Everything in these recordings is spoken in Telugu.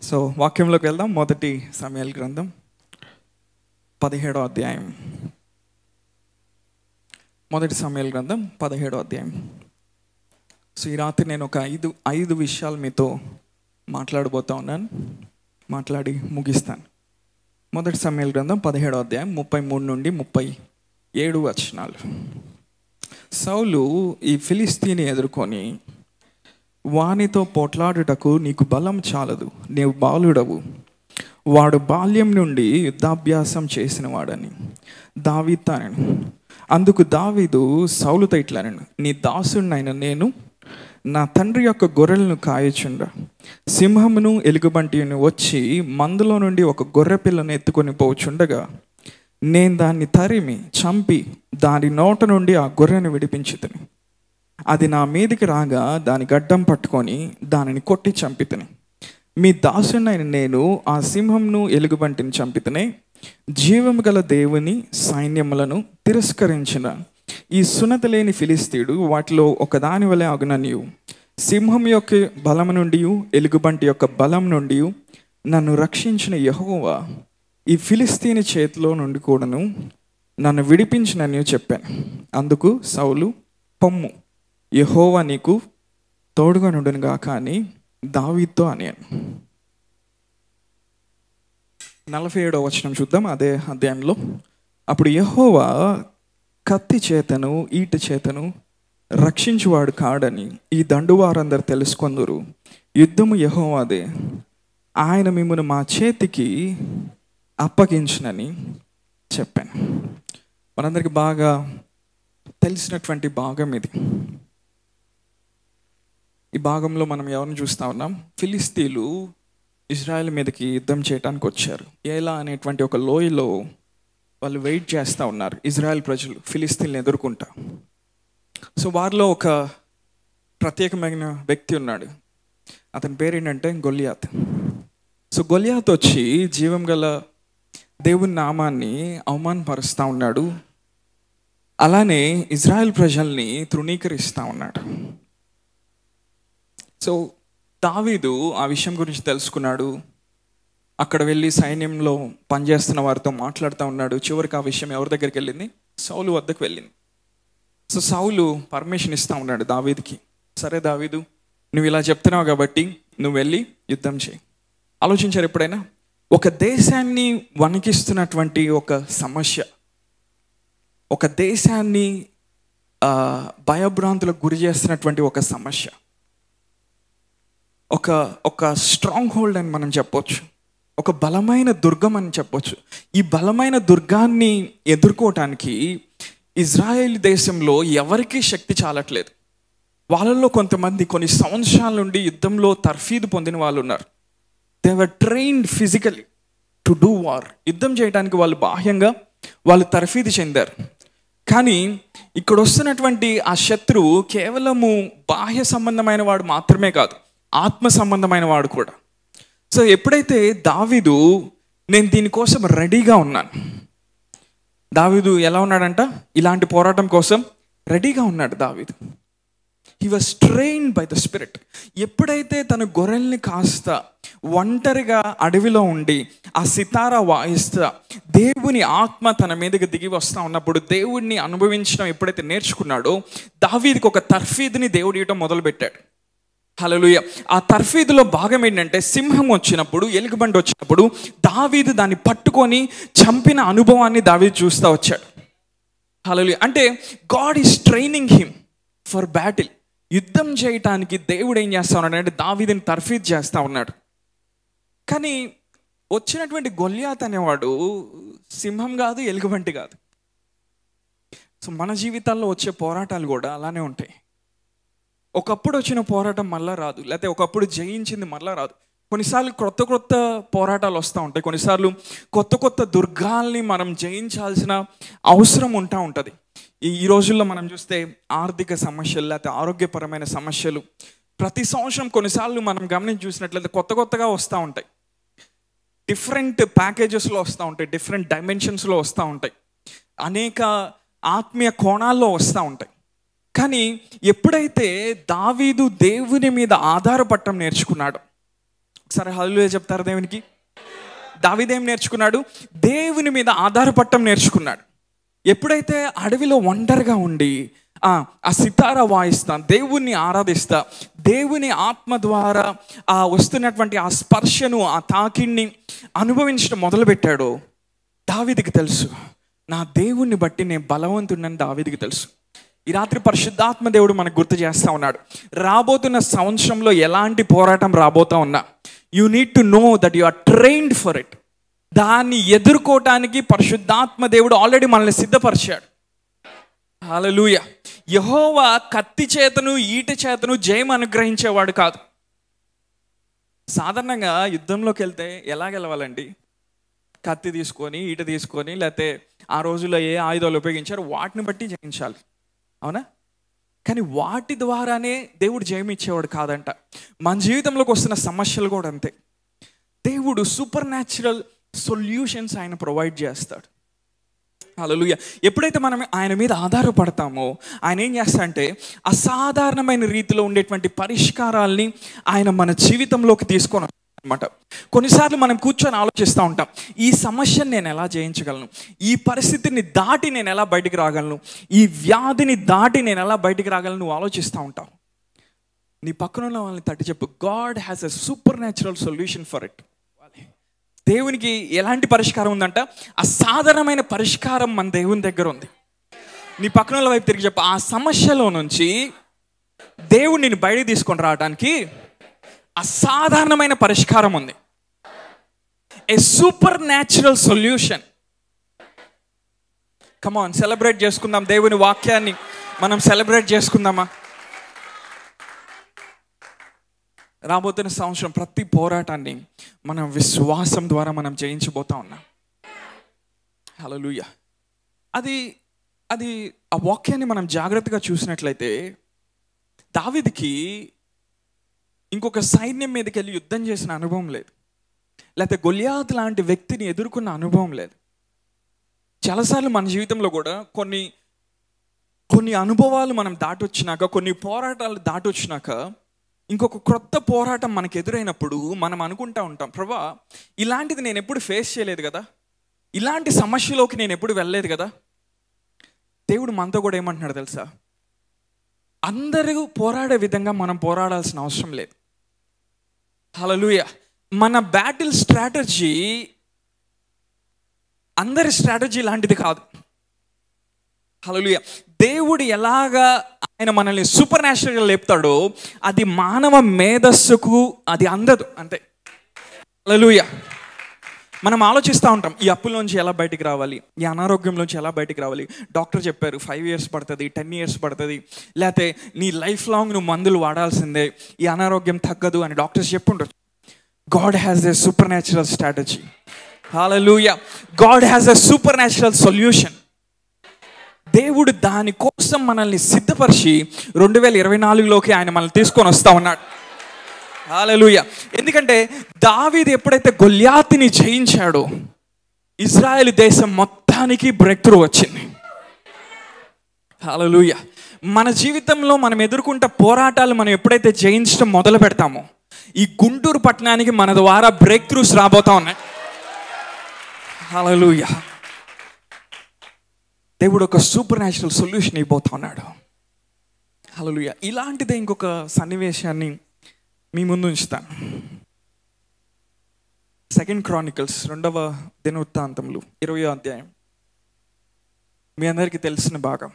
సో వాక్యంలోకి వెళ్దాం. మొదటి సమూయేలు గ్రంథం 17వ అధ్యాయం. మొదటి సమూయేలు గ్రంథం 17వ అధ్యాయం. సో ఈ రాత్రి నేను ఒక ఐదు విషయాలు మీతో మాట్లాడబోతా ఉన్నాను, మాట్లాడి ముగిస్తాను. మొదటి సమూయేలు గ్రంథం 17వ అధ్యాయం 33 నుండి 37 వచనాలు. సౌలు ఈ ఫిలిస్తీని ఎదుర్కొని, వానితో పోట్లాడుటకు నీకు బలం చాలదు, నీవు బాలుడవు, వాడు బాల్యం నుండి యుద్ధాభ్యాసం చేసిన వాడని దావీదు అనెను. అందుకు దావీదు సౌలుతో ఇట్లనెను, నీ దాసుడినైన నేను నా తండ్రి యొక్క గొర్రెలను కాయచుండ, సింహమును ఎలుగుబంటిని వచ్చి మందులో నుండి ఒక గొర్రె పిల్లను ఎత్తుకొని పోచుండగా నేను దాన్ని తరిమి చంపి దాని నోట నుండి ఆ గొర్రెను విడిపించితిని. అది నా మీదికి రాగా దాని గడ్డం పట్టుకొని దానిని కొట్టి చంపితిని. మీ దాసునైన నేను ఆ సింహంను ఎలుగుబంటిని చంపితినే. జీవము గల దేవుని సైన్యములను తిరస్కరించిన ఈ సున్నత లేని ఫిలిస్తీయుడు వాటిలో ఒకదాని వలె అగుననియు, సింహం యొక్క బలం నుండి ఎలుగుబంటి యొక్క బలం నుండి నన్ను రక్షించిన యెహోవా ఈ ఫిలిస్తీని చేతిలో నుండి కూడాను నన్ను విడిపించినని చెప్పాను. అందుకు సౌలు, పొమ్ము, యెహోవా నీకు తోడుగా నుండును గాక అని దావీదుతో అన్నాను. 47వ వచనం చూద్దాం అదే అధ్యాయంలో. అప్పుడు యెహోవా కత్తి చేతను ఈట చేతను రక్షించువాడు కాడని ఈ దండువారందరూ తెలుసుకొందురు. యుద్ధము యెహోవాదే, ఆయన మిమ్మును మా చేతికి అప్పగించునని చెప్పాను. మనందరికి బాగా తెలిసినటువంటి భాగం ఇది. ఈ భాగంలో మనం ఎవరిని చూస్తూ ఉన్నాం? ఫిలిస్తీన్లు ఇజ్రాయెల్ మీదకి యుద్ధం చేయడానికి వచ్చారు. ఏలా అనేటువంటి ఒక లోయలో వాళ్ళు వెయిట్ చేస్తూ ఉన్నారు, ఇజ్రాయెల్ ప్రజలు ఫిలిస్తీన్లు ఎదుర్కొంటా. సో వారిలో ఒక ప్రత్యేకమైన వ్యక్తి ఉన్నాడు. అతని పేరు ఏంటంటే గొలియాత్. సో గొలియాత్ వచ్చి జీవం గల దేవుని నామాన్ని అవమానపరుస్తూ ఉన్నాడు. అలానే ఇజ్రాయెల్ ప్రజల్ని తృణీకరిస్తూ ఉన్నాడు. సో దావీదు ఆ విషయం గురించి తెలుసుకున్నాడు. అక్కడ వెళ్ళి సైన్యంలో పనిచేస్తున్న వారితో మాట్లాడుతూ ఉన్నాడు. చివరికి ఆ విషయం ఎవరి దగ్గరికి వెళ్ళింది? సౌలు వద్దకు వెళ్ళింది. సో సౌలు పర్మిషన్ ఇస్తూ ఉన్నాడు దావీదుకి. సరే దావీదు, నువ్వు ఇలా చెప్తున్నావు కాబట్టి నువ్వు వెళ్ళి యుద్ధం చేయి. ఆలోచించారు ఎప్పుడైనా? ఒక దేశాన్ని వణికిస్తున్నటువంటి ఒక సమస్య, ఒక దేశాన్ని భయభ్రాంతులకు గురి చేస్తున్నటువంటి ఒక సమస్య, ఒక స్ట్రాంగ్ హోల్డ్ అని మనం చెప్పొచ్చు, ఒక బలమైన దుర్గం అని చెప్పొచ్చు. ఈ బలమైన దుర్గాన్ని ఎదుర్కోవటానికి ఇజ్రాయెల్ దేశంలో ఎవరికీ శక్తి చాలట్లేదు. వాళ్ళల్లో కొంతమంది కొన్ని సంవత్సరాల నుండి యుద్ధంలో తర్ఫీదు పొందిన వాళ్ళు ఉన్నారు. They were trained physically to do war. యుద్ధం చేయడానికి వాళ్ళు బాహ్యంగా వాళ్ళు తర్ఫీదు చెందారు. కానీ ఇక్కడ వస్తున్నటువంటి ఆ శత్రువు కేవలము బాహ్య సంబంధమైన వాడు మాత్రమే కాదు, ఆత్మ సంబంధమైన వాడు కూడా. సో ఎప్పుడైతే దావీదు నేను దీనికోసం రెడీగా ఉన్నాను, దావీదు ఎలా ఉన్నాడంట? ఇలాంటి పోరాటం కోసం రెడీగా ఉన్నాడు దావీదు. He was trained by the spirit. ఎప్పుడైతే తన గొర్రెల్ని కాస్త ఒంటరిగా అడవిలో ఉండి ఆ సితారా వాయిస్తా దేవుని ఆత్మ తన మీదకి దిగి వస్తూ ఉన్నప్పుడు దేవుడిని అనుభవించడం ఎప్పుడైతే నేర్చుకున్నాడో దావీదుకి ఒక తర్ఫీదుని దేవుడు ఇవ్వటం మొదలుపెట్టాడు. హల్లెలూయా. ఆ తర్ఫీదులో భాగం ఏంటంటే, సింహం వచ్చినప్పుడు, ఎలుగుబంటి వచ్చినప్పుడు దావీదు దాన్ని పట్టుకొని చంపిన అనుభవాన్ని దావీదు చూస్తూ వచ్చాడు. హల్లెలూయా. అంటే God is training him for battle. యుద్ధం చేయటానికి దేవుడు ఏం చేస్తా ఉన్నాడు అంటే దావీదుని తర్ఫీదు చేస్తూ ఉన్నాడు. కానీ వచ్చినటువంటి గొలియాత్ అనేవాడు సింహం కాదు, ఎలుగుబంటి కాదు. సో మన జీవితాల్లో వచ్చే పోరాటాలు కూడా అలానే ఉంటాయి. ఒకప్పుడు వచ్చిన పోరాటం మళ్ళా రాదు, లేకపోతే ఒకప్పుడు జయించింది మళ్ళా రాదు. కొన్నిసార్లు కొత్త పోరాటాలు వస్తూ ఉంటాయి. కొన్నిసార్లు కొత్త దుర్గాల్ని మనం జయించాల్సిన అవసరం ఉంటుంది. ఈ రోజుల్లో మనం చూస్తే ఆర్థిక సమస్యలు, లేకపోతే ఆరోగ్యపరమైన సమస్యలు ప్రతి సంవత్సరం కొన్నిసార్లు మనం గమనించి చూసినట్లయితే కొత్తగా వస్తూ ఉంటాయి. డిఫరెంట్ ప్యాకేజెస్లో వస్తూ ఉంటాయి, డిఫరెంట్ డైమెన్షన్స్లో వస్తూ ఉంటాయి, అనేక ఆత్మీయ కోణాల్లో వస్తూ ఉంటాయి. కానీ ఎప్పుడైతే దావీదు దేవుని మీద ఆధారపడటం నేర్చుకున్నాడో, ఒకసారి హల్లెలూయా చెప్తారు దేవునికి. దావీదు ఏం నేర్చుకున్నాడు? దేవుని మీద ఆధారపడటం నేర్చుకున్నాడు. ఎప్పుడైతే అడవిలో ఒంటరిగా ఉండి ఆ సితారా వాయిస్తా, దేవుణ్ణి ఆరాధిస్తా, దేవుని ఆత్మ ద్వారా వస్తున్నటువంటి ఆ స్పర్శను, ఆ తాకిడిని అనుభవించడం మొదలుపెట్టాడు. దావీదుకి తెలుసు, నా దేవుణ్ణి బట్టి నేను బలవంతుడని దావీదుకి తెలుసు. ఈ రాత్రి పరిశుద్ధాత్మ దేవుడు మనకు గుర్తు చేస్తూ ఉన్నాడు, రాబోతున్న సంవత్సరంలో ఎలాంటి పోరాటం రాబోతా ఉన్నా, you need to know that you are trained for it. దాన్ని ఎదుర్కోవటానికి పరిశుద్ధాత్మ దేవుడు ఆల్రెడీ మనల్ని సిద్ధపరిచాడు. హల్లెలూయా. యెహోవా కత్తి చేతను ఈట చేతను జయం అనుగ్రహించేవాడు కాదు. సాధారణంగా యుద్ధంలోకి వెళ్తే ఎలా గెలవాలండి? కత్తి తీసుకొని, ఈట తీసుకొని, లేకపోతే ఆ రోజుల్లో ఏ ఆయుధాలు ఉపయోగించారు వాటిని బట్టి జయించాలి, అవునా? కానీ వాటి ద్వారానే దేవుడు జయం ఇచ్చేవాడు కాదంట. మన జీవితంలోకి వస్తున్న సమస్యలు కూడా అంతే. దేవుడు సూపర్ న్యాచురల్ సొల్యూషన్స్ ఆయన ప్రొవైడ్ చేస్తాడు. హల్లెలూయా. ఎప్పుడైతే మనం ఆయన మీద ఆధారపడతామో ఆయన ఏం చేస్తాడంటే అసాధారణమైన రీతిలో ఉండేటువంటి పరిష్కారాల్ని ఆయన మన జీవితంలోకి తీసుకొని అనమాట. కొన్నిసార్లు మనం కూర్చొని ఆలోచిస్తూ ఉంటాం, ఈ సమస్యను నేను ఎలా జయించగలను, ఈ పరిస్థితిని దాటి నేను ఎలా బయటికి రాగలను, ఈ వ్యాధిని దాటి నేను ఎలా బయటికి రాగలను నువ్వు ఆలోచిస్తూ ఉంటావు. నీ పక్కన ఉన్న వాళ్ళని తట్టి చెప్పు, God has a supernatural solution for it. దేవునికి ఎలాంటి పరిష్కారం ఉందంట? అసాధారణమైన పరిష్కారం మన దేవుని దగ్గర ఉంది. నీ పక్కన వాళ్ళ వైపు తిరిగి చెప్పు, ఆ సమస్యలో నుంచి దేవుడు నిన్ను బయటికి తీసుకొని రావడానికి అసాధారణమైన పరిష్కారం ఉంది. A supernatural solution. Come on, celebrate చేసుకుందాం. దేవుని వాక్యాన్ని మనం సెలబ్రేట్ చేసుకుందామా? రాబోతున్న సంవత్సరం ప్రతి పోరాటాన్ని మనం విశ్వాసం ద్వారా మనం జయించబోతా ఉన్నాం. హల్లెలూయా. అది ఆ వాక్యాన్ని మనం జాగ్రత్తగా చూసినట్లయితే దావీదుకి ఇంకొక సైన్యం మీదకి వెళ్ళి యుద్ధం చేసిన అనుభవం లేదు, లేకపోతే గొల్యాతు లాంటి వ్యక్తిని ఎదుర్కొన్న అనుభవం లేదు. చాలాసార్లు మన జీవితంలో కూడా కొన్ని అనుభవాలు మనం దాటొచ్చినాక, కొన్ని పోరాటాలు దాటొచ్చినాక ఇంకొక క్రొత్త పోరాటం మనకు ఎదురైనప్పుడు మనం అనుకుంటా ఉంటాం, ప్రభా ఇలాంటిది నేను ఎప్పుడు ఫేస్ చేయలేదు కదా, ఇలాంటి సమస్యలోకి నేను ఎప్పుడు వెళ్ళలేదు కదా. దేవుడు మనతో కూడా ఏమంటున్నాడు తెలుసా? అందరూ పోరాడే విధంగా మనం పోరాడాల్సిన అవసరం లేదు. హల్లెలూయా. మన బ్యాటిల్ స్ట్రాటజీ అందరి స్ట్రాటజీ లాంటిది కాదు. హల్లెలూయా. దేవుడు ఎలాగా ఆయన మనల్ని సూపర్ న్యాచురల్గా లేపుతాడో అది మానవ మేధస్సుకు అది అందదు, అంతే. హల్లెలూయా. మనం ఆలోచిస్తూ ఉంటాం, ఈ అప్పులోంచి ఎలా బయటికి రావాలి, ఈ అనారోగ్యంలోంచి ఎలా బయటికి రావాలి. డాక్టర్ చెప్పారు 5 years పడుతుంది, 10 years పడుతుంది, లేకపోతే నీ లైఫ్ లాంగ్ నువ్వు మందులు వాడాల్సిందే, ఈ అనారోగ్యం తగ్గదు అని డాక్టర్స్ చెప్పుండొచ్చు. God has a supernatural strategy. Hallelujah. God has a supernatural solution. దేవుడు దానికోసం మనల్ని సిద్ధపరిచి 2024లోకి ఆయన మనల్ని తీసుకొని వస్తూ ఉన్నాడు. హల్లెలూయా. ఎందుకంటే దావీదు ఎప్పుడైతే గొల్యాతుని జయించాడో ఇజ్రాయెల్ దేశం మొత్తానికి బ్రేక్ త్రూ వచ్చింది. హల్లెలూయా. మన జీవితంలో మనం ఎదుర్కొంటే పోరాటాలు మనం ఎప్పుడైతే జయించడం మొదలు పెడతామో ఈ గుంటూరు పట్టణానికి మన ద్వారా బ్రేక్ త్రూస్ రాబోతా ఉన్నాయి. హల్లెలూయా. దేవుడు ఒక సూపర్ న్యాచురల్ సొల్యూషన్ ఇవ్వబోతా ఉన్నాడు. హల్లెలూయా. ఇలాంటిదే ఇంకొక సన్నివేశాన్ని మీ ముందు ఉంచుతాను. 2 Chronicles 2వ దినవృత్తాంతములు 20వ అధ్యాయం. మీ అందరికీ తెలిసిన భాగం.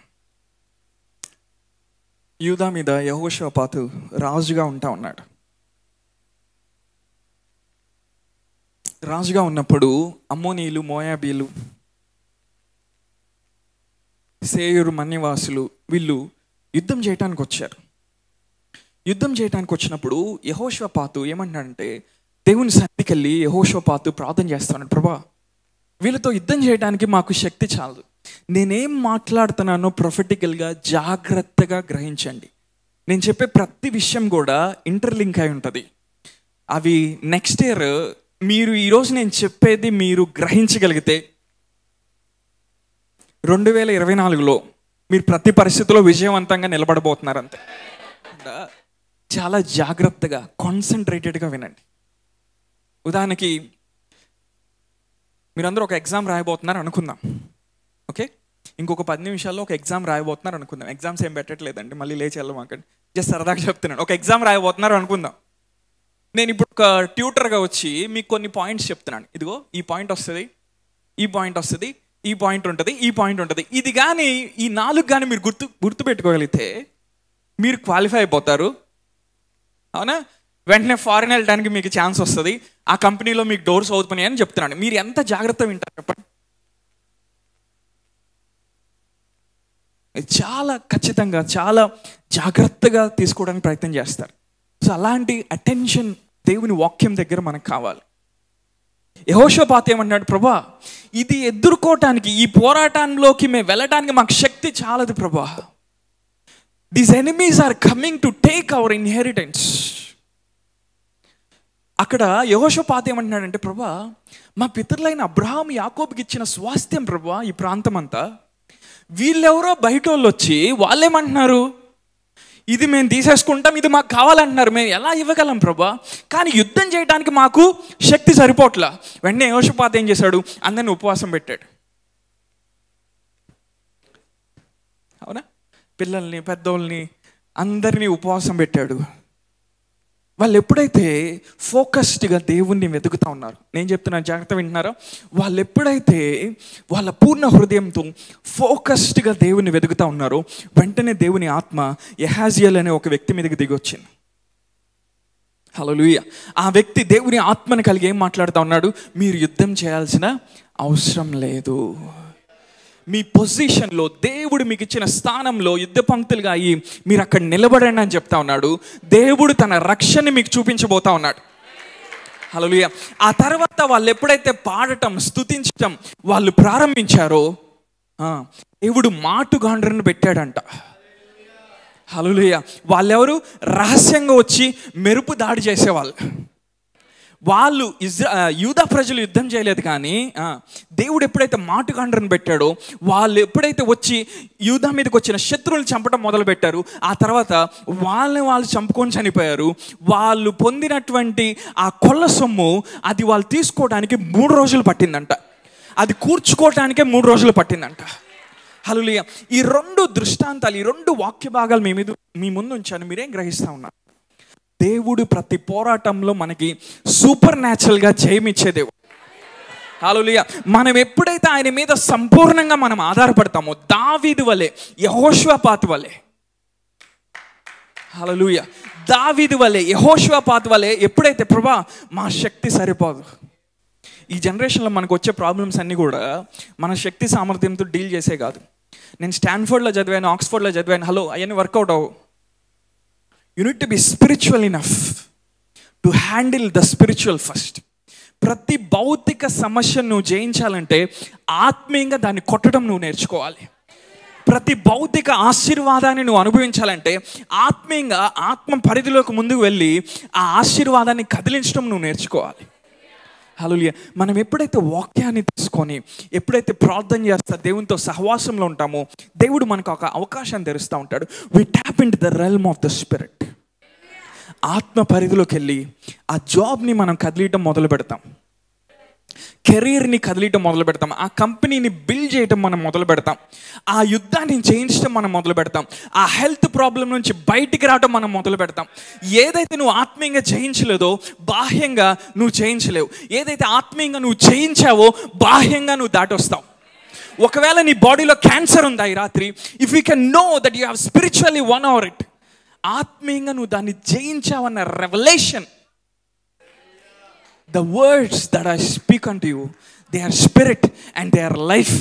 యూదా మీద యెహోషాపాతు రాజుగా ఉంటా ఉన్నాడు. రాజుగా ఉన్నప్పుడు అమ్మోనీయులు, మోయాబీలు, సేయూరు మన్యవాసులు వీళ్ళు యుద్ధం చేయడానికి వచ్చారు. యుద్ధం చేయడానికి వచ్చినప్పుడు యెహోషాపాతు ఏమంటాడంటే దేవుని సన్నిధికి వెళ్ళి యెహోషాపాతు ప్రార్థన చేస్తున్నాడు, ప్రభా వీళ్ళతో యుద్ధం చేయడానికి మాకు శక్తి చాలదు, నేనేం మాట్లాడుతున్నానో ప్రొఫెటికల్గా జాగ్రత్తగా గ్రహించండి. నేను చెప్పే ప్రతి విషయం కూడా ఇంటర్లింక్ అయి ఉంటుంది. అవి నెక్స్ట్ ఇయర్ మీరు ఈరోజు నేను చెప్పేది మీరు గ్రహించగలిగితే 2024లో మీరు ప్రతి పరిస్థితిలో విజయవంతంగా నిలబడబోతున్నారు. అంతే. చాలా జాగ్రత్తగా కాన్సన్ట్రేటెడ్గా వినండి. ఉదాహరణకి మీరందరూ ఒక ఎగ్జామ్ రాయబోతున్నారు అనుకుందాం. ఓకే, ఇంకొక 10 నిమిషాల్లో ఒక ఎగ్జామ్ రాయబోతున్నారు అనుకుందాం. ఎగ్జామ్స్ ఏం పెట్టట్లేదండి, మళ్ళీ లేచి వెళ్ళమాకండి, జస్ట్ సరదాగా చెప్తున్నాను. ఒక ఎగ్జామ్ రాయబోతున్నారు అనుకుందాం. నేను ఇప్పుడు ఒక ట్యూటర్గా వచ్చి మీకు కొన్ని పాయింట్స్ చెప్తున్నాను. ఇదిగో ఈ పాయింట్ వస్తుంది, ఈ పాయింట్ వస్తుంది, ఈ పాయింట్ ఉంటుంది, ఈ పాయింట్ ఉంటుంది. ఇది కానీ ఈ 4 కానీ మీరు గుర్తుపెట్టుకోగలిగితే మీరు క్వాలిఫై అయిపోతారు. అవునా? వెంటనే ఫారిన్ వెళ్ళడానికి మీకు ఛాన్స్ వస్తుంది, ఆ కంపెనీలో మీకు డోర్స్ ఓపెన్ అని చెప్తున్నాను. మీరు ఎంత జాగ్రత్త వింటారు చెప్పండి? చాలా ఖచ్చితంగా చాలా జాగ్రత్తగా తీసుకోవడానికి ప్రయత్నం చేస్తారు. సో అలాంటి అటెన్షన్ దేవుని వాక్యం దగ్గర మనకు కావాలి. యెహోషాపాతు ఏమన్నాడు? ప్రభా, ఇది ఎదుర్కోవటానికి, ఈ పోరాటంలోకి మేము వెళ్ళటానికి మాకు శక్తి చాలదు ప్రభా. These enemies are coming to take our inheritance. అక్కడ యెహోషాపాతు ఏమంటున్నాడంటే, ప్రభా, మా పితరులైన అబ్రహాం యాకోబుకి ఇచ్చిన స్వాస్థ్యం ప్రభా ఈ ప్రాంతం అంతా, వీళ్ళెవరో బయట వాళ్ళు వచ్చి వాళ్ళేమంటున్నారు, ఇది మేము తీసేసుకుంటాం, ఇది మాకు కావాలంటున్నారు, మేము ఎలా ఇవ్వగలం ప్రభా? కానీ యుద్ధం చేయడానికి మాకు శక్తి సరిపోట్లా. వెంటనే యెహోషాపాతు ఏం చేశాడు? అందరిని ఉపవాసం పెట్టాడు. అవునా? పిల్లల్ని, పెద్దోళ్ళని అందరినీ ఉపవాసం పెట్టాడు. వాళ్ళు ఎప్పుడైతే ఫోకస్డ్గా దేవుణ్ణి వెతుకుతూ ఉన్నారు, నేను చెప్తున్నాను జాగ్రత్త వింటున్నారా, వాళ్ళు ఎప్పుడైతే వాళ్ళ పూర్ణ హృదయంతో ఫోకస్డ్గా దేవుణ్ణి వెతుకుతూ ఉన్నారో, వెంటనే దేవుని ఆత్మ యెహాజియేల్ అనే ఒక వ్యక్తి మీదకి దిగి వచ్చింది. హల్లెలూయా. ఆ వ్యక్తి దేవుని ఆత్మను కలిగి ఏం మాట్లాడుతూ ఉన్నాడు? మీరు యుద్ధం చేయాల్సిన అవసరం లేదు, మీ పొజిషన్లో, దేవుడు మీకు ఇచ్చిన స్థానంలో యుద్ధ పంక్తులుగా అయ్యి మీరు అక్కడ నిలబడండి అని చెప్తా ఉన్నాడు. దేవుడు తన రక్షణని మీకు చూపించబోతా ఉన్నాడు. హల్లెలూయా. ఆ తర్వాత వాళ్ళు ఎప్పుడైతే పాడటం, స్తుతించటం వాళ్ళు ప్రారంభించారో, దేవుడు మాటుగాండ్రను పెట్టాడంట. హల్లెలూయా. వాళ్ళెవరు? రహస్యంగా వచ్చి మెరుపు దాడి చేసేవాళ్ళు. వాళ్ళు యూదా ప్రజలు యుద్ధం చేయలేదు, కానీ దేవుడు ఎప్పుడైతే మాటుగాండ్రను పెట్టాడో, వాళ్ళు ఎప్పుడైతే వచ్చి యూదా మీదకి వచ్చిన శత్రువులు చంపడం మొదలు పెట్టారు, ఆ తర్వాత వాళ్ళు చంపుకొని చనిపోయారు. వాళ్ళు పొందినటువంటి ఆ కొల్ల సొమ్ము, అది వాళ్ళు తీసుకోవడానికి 3 రోజులు పట్టిందంట, అది కూర్చుకోవటానికే 3 రోజులు పట్టిందంట. హల్లెలూయా. ఈ 2 దృష్టాంతాలు, ఈ 2 వాక్య భాగాలు మీ ముందు ఉంచాను. మీరేం గ్రహిస్తా ఉన్నారు? దేవుడు ప్రతి పోరాటంలో మనకి సూపర్ న్యాచురల్గా జయమిచ్చే దేవుడు. హల్లెలూయా. మనం ఎప్పుడైతే ఆయన మీద సంపూర్ణంగా మనం ఆధారపడతామో, దావీదు వలె, యెహోషాపాతు వలె, హల్లెలూయా, దావీదు వలె, యెహోషాపాతు వలె, ఎప్పుడైతే ప్రభా మా శక్తి సరిపోదు. ఈ జనరేషన్లో మనకు వచ్చే ప్రాబ్లమ్స్ అన్నీ కూడా మన శక్తి సామర్థ్యంతో డీల్ చేసే కాదు. నేను స్టాన్ఫోర్డ్లో చదివాను, ఆక్స్ఫోర్డ్లో చదివాను, హలో అవన్నీ వర్కౌట్ అవ్వవు. You need to be spiritual enough to handle the spiritual first. ప్రతి భౌతిక సమస్యను నువ్వు జయించాలంటే ఆత్మీయంగా దాన్ని కొట్టడం నువ్వు నేర్చుకోవాలి. ప్రతి భౌతిక ఆశీర్వాదాన్ని నువ్వు అనుభవించాలంటే ఆత్మీయంగా ఆత్మ పరిధిలోకి ముందుకు వెళ్ళి ఆ ఆశీర్వాదాన్ని కదిలించడం నువ్వు నేర్చుకోవాలి. హల్లెలూయా. మనం ఎప్పుడైతే వాక్యాన్ని తీసుకొని, ఎప్పుడైతే ప్రార్థన చేస్తా దేవునితో సహవాసంలో ఉంటామో, దేవుడు మనకు ఒక అవకాశాన్ని తెరుస్తూ ఉంటాడు. We tap into the realm of the spirit. ఆత్మ పరిధిలోకి వెళ్ళి ఆ జాబ్ని మనం కదిలియటం మొదలు పెడతాం, కెరీర్ని కదిలియటం మొదలు పెడతాం, ఆ కంపెనీని బిల్డ్ చేయటం మనం మొదలు పెడతాం, ఆ యుద్ధాన్ని జయించడం మనం మొదలు పెడతాం, ఆ హెల్త్ ప్రాబ్లం నుంచి బయటికి రావటం మనం మొదలు పెడతాం. ఏదైతే నువ్వు ఆత్మీయంగా జయించలేదో బాహ్యంగా నువ్వు జయించలేవు. ఏదైతే ఆత్మీయంగా నువ్వు జయించావో బాహ్యంగా నువ్వు దాటొస్తావు. ఒకవేళ నీ బాడీలో క్యాన్సర్ ఉందా ఈ రాత్రి, if you can know that you have spiritually one over it, ఆత్మీయంగా నువ్వు దాన్ని జయించావన్న revolution. The words that I speak unto you, they are spirit and they are life.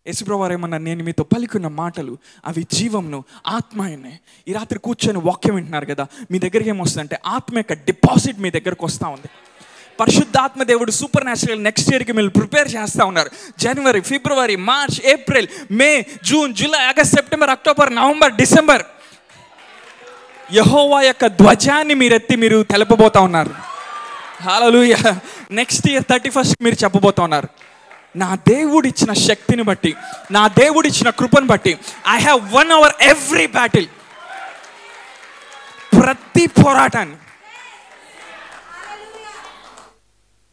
యేసుప్రభువారు ఏమన్నారు? నేను మీతో పలికిన మాటలు అవి జీవమును ఆత్మయనే. ఈ రాత్రి కూర్చొని వాక్యం వింటున్నారు కదా, మీ దగ్గరికి ఏమొస్తుందంటే ఆత్మ యొక్క డిపాజిట్ మీ దగ్గరకు వస్తూ ఉంది. పరిశుద్ధాత్మ దేవుడు సూపర్ న్యాచురల్ నెక్స్ట్ ఇయర్కి మీరు ప్రిపేర్ చేస్తూ ఉన్నారు. జనవరి, ఫిబ్రవరి, మార్చ్, ఏప్రిల్, మే, జూన్, జూలై, ఆగస్ట్, సెప్టెంబర్, అక్టోబర్, నవంబర్, డిసెంబర్ యెహోవా యొక్క ధ్వజాన్ని మీరు తెలపబోతా ఉన్నారు. హల్లెలూయా. నెక్స్ట్ ఇయర్ 31st మీరు చెప్పబోతా ఉన్నారు, నా దేవుడు ఇచ్చిన శక్తిని బట్టి, నా దేవుడు ఇచ్చిన కృపను బట్టి I have one over every battle. ప్రతి పోరాటాన్ని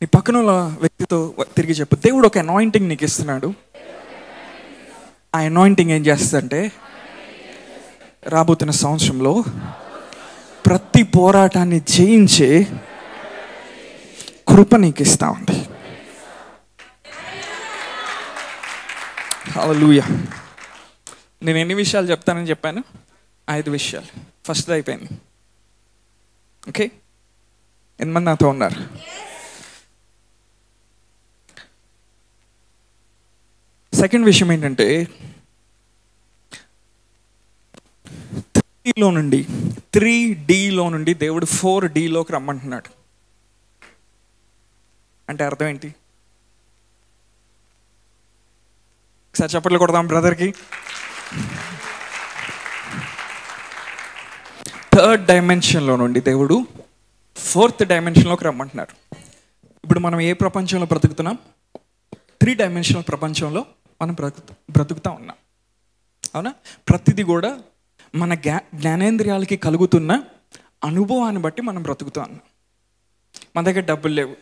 నీ పక్కన ఉన్న వ్యక్తితో తిరిగి చెప్పు, దేవుడు ఒక అనాయింటింగ్ నీకు ఇస్తున్నాడు. ఆ అనాయింటింగ్ ఏం చేస్తుందంటే రాబోతున్న సంవత్సరంలో ప్రతి పోరాటాన్ని జయించే కృప నీకు ఇస్తా ఉంది. హల్లెలూయా. నేను ఎన్ని విషయాలు చెప్తానని చెప్పాను? 5 విషయాలు. ఫస్ట్ అయిపోయింది. ఓకే, ఎంతమంది నాతో ఉన్నారు? సెకండ్ విషయం ఏంటంటే 3Dలో నుండి దేవుడు 4Dలోకి రమ్మంటున్నాడు. అంటే అర్థం ఏంటి? ఒకసారి చప్పట్లు కొడదాం బ్రదర్కి. 3rd డైమెన్షన్లో నుండి దేవుడు 4th డైమెన్షన్లోకి రమ్మంటున్నారు. ఇప్పుడు మనం ఏ ప్రపంచంలో బ్రతుకుతున్నాం? 3 డైమెన్షనల్ ప్రపంచంలో మనం బ్రతుకుతా ఉన్నాం. అవునా? ప్రతిదీ కూడా మన జ్ఞానేంద్రియాలకి కలుగుతున్న అనుభవాన్ని బట్టి మనం బ్రతుకుతా ఉన్నాం. మన దగ్గర డబ్బులు లేవు.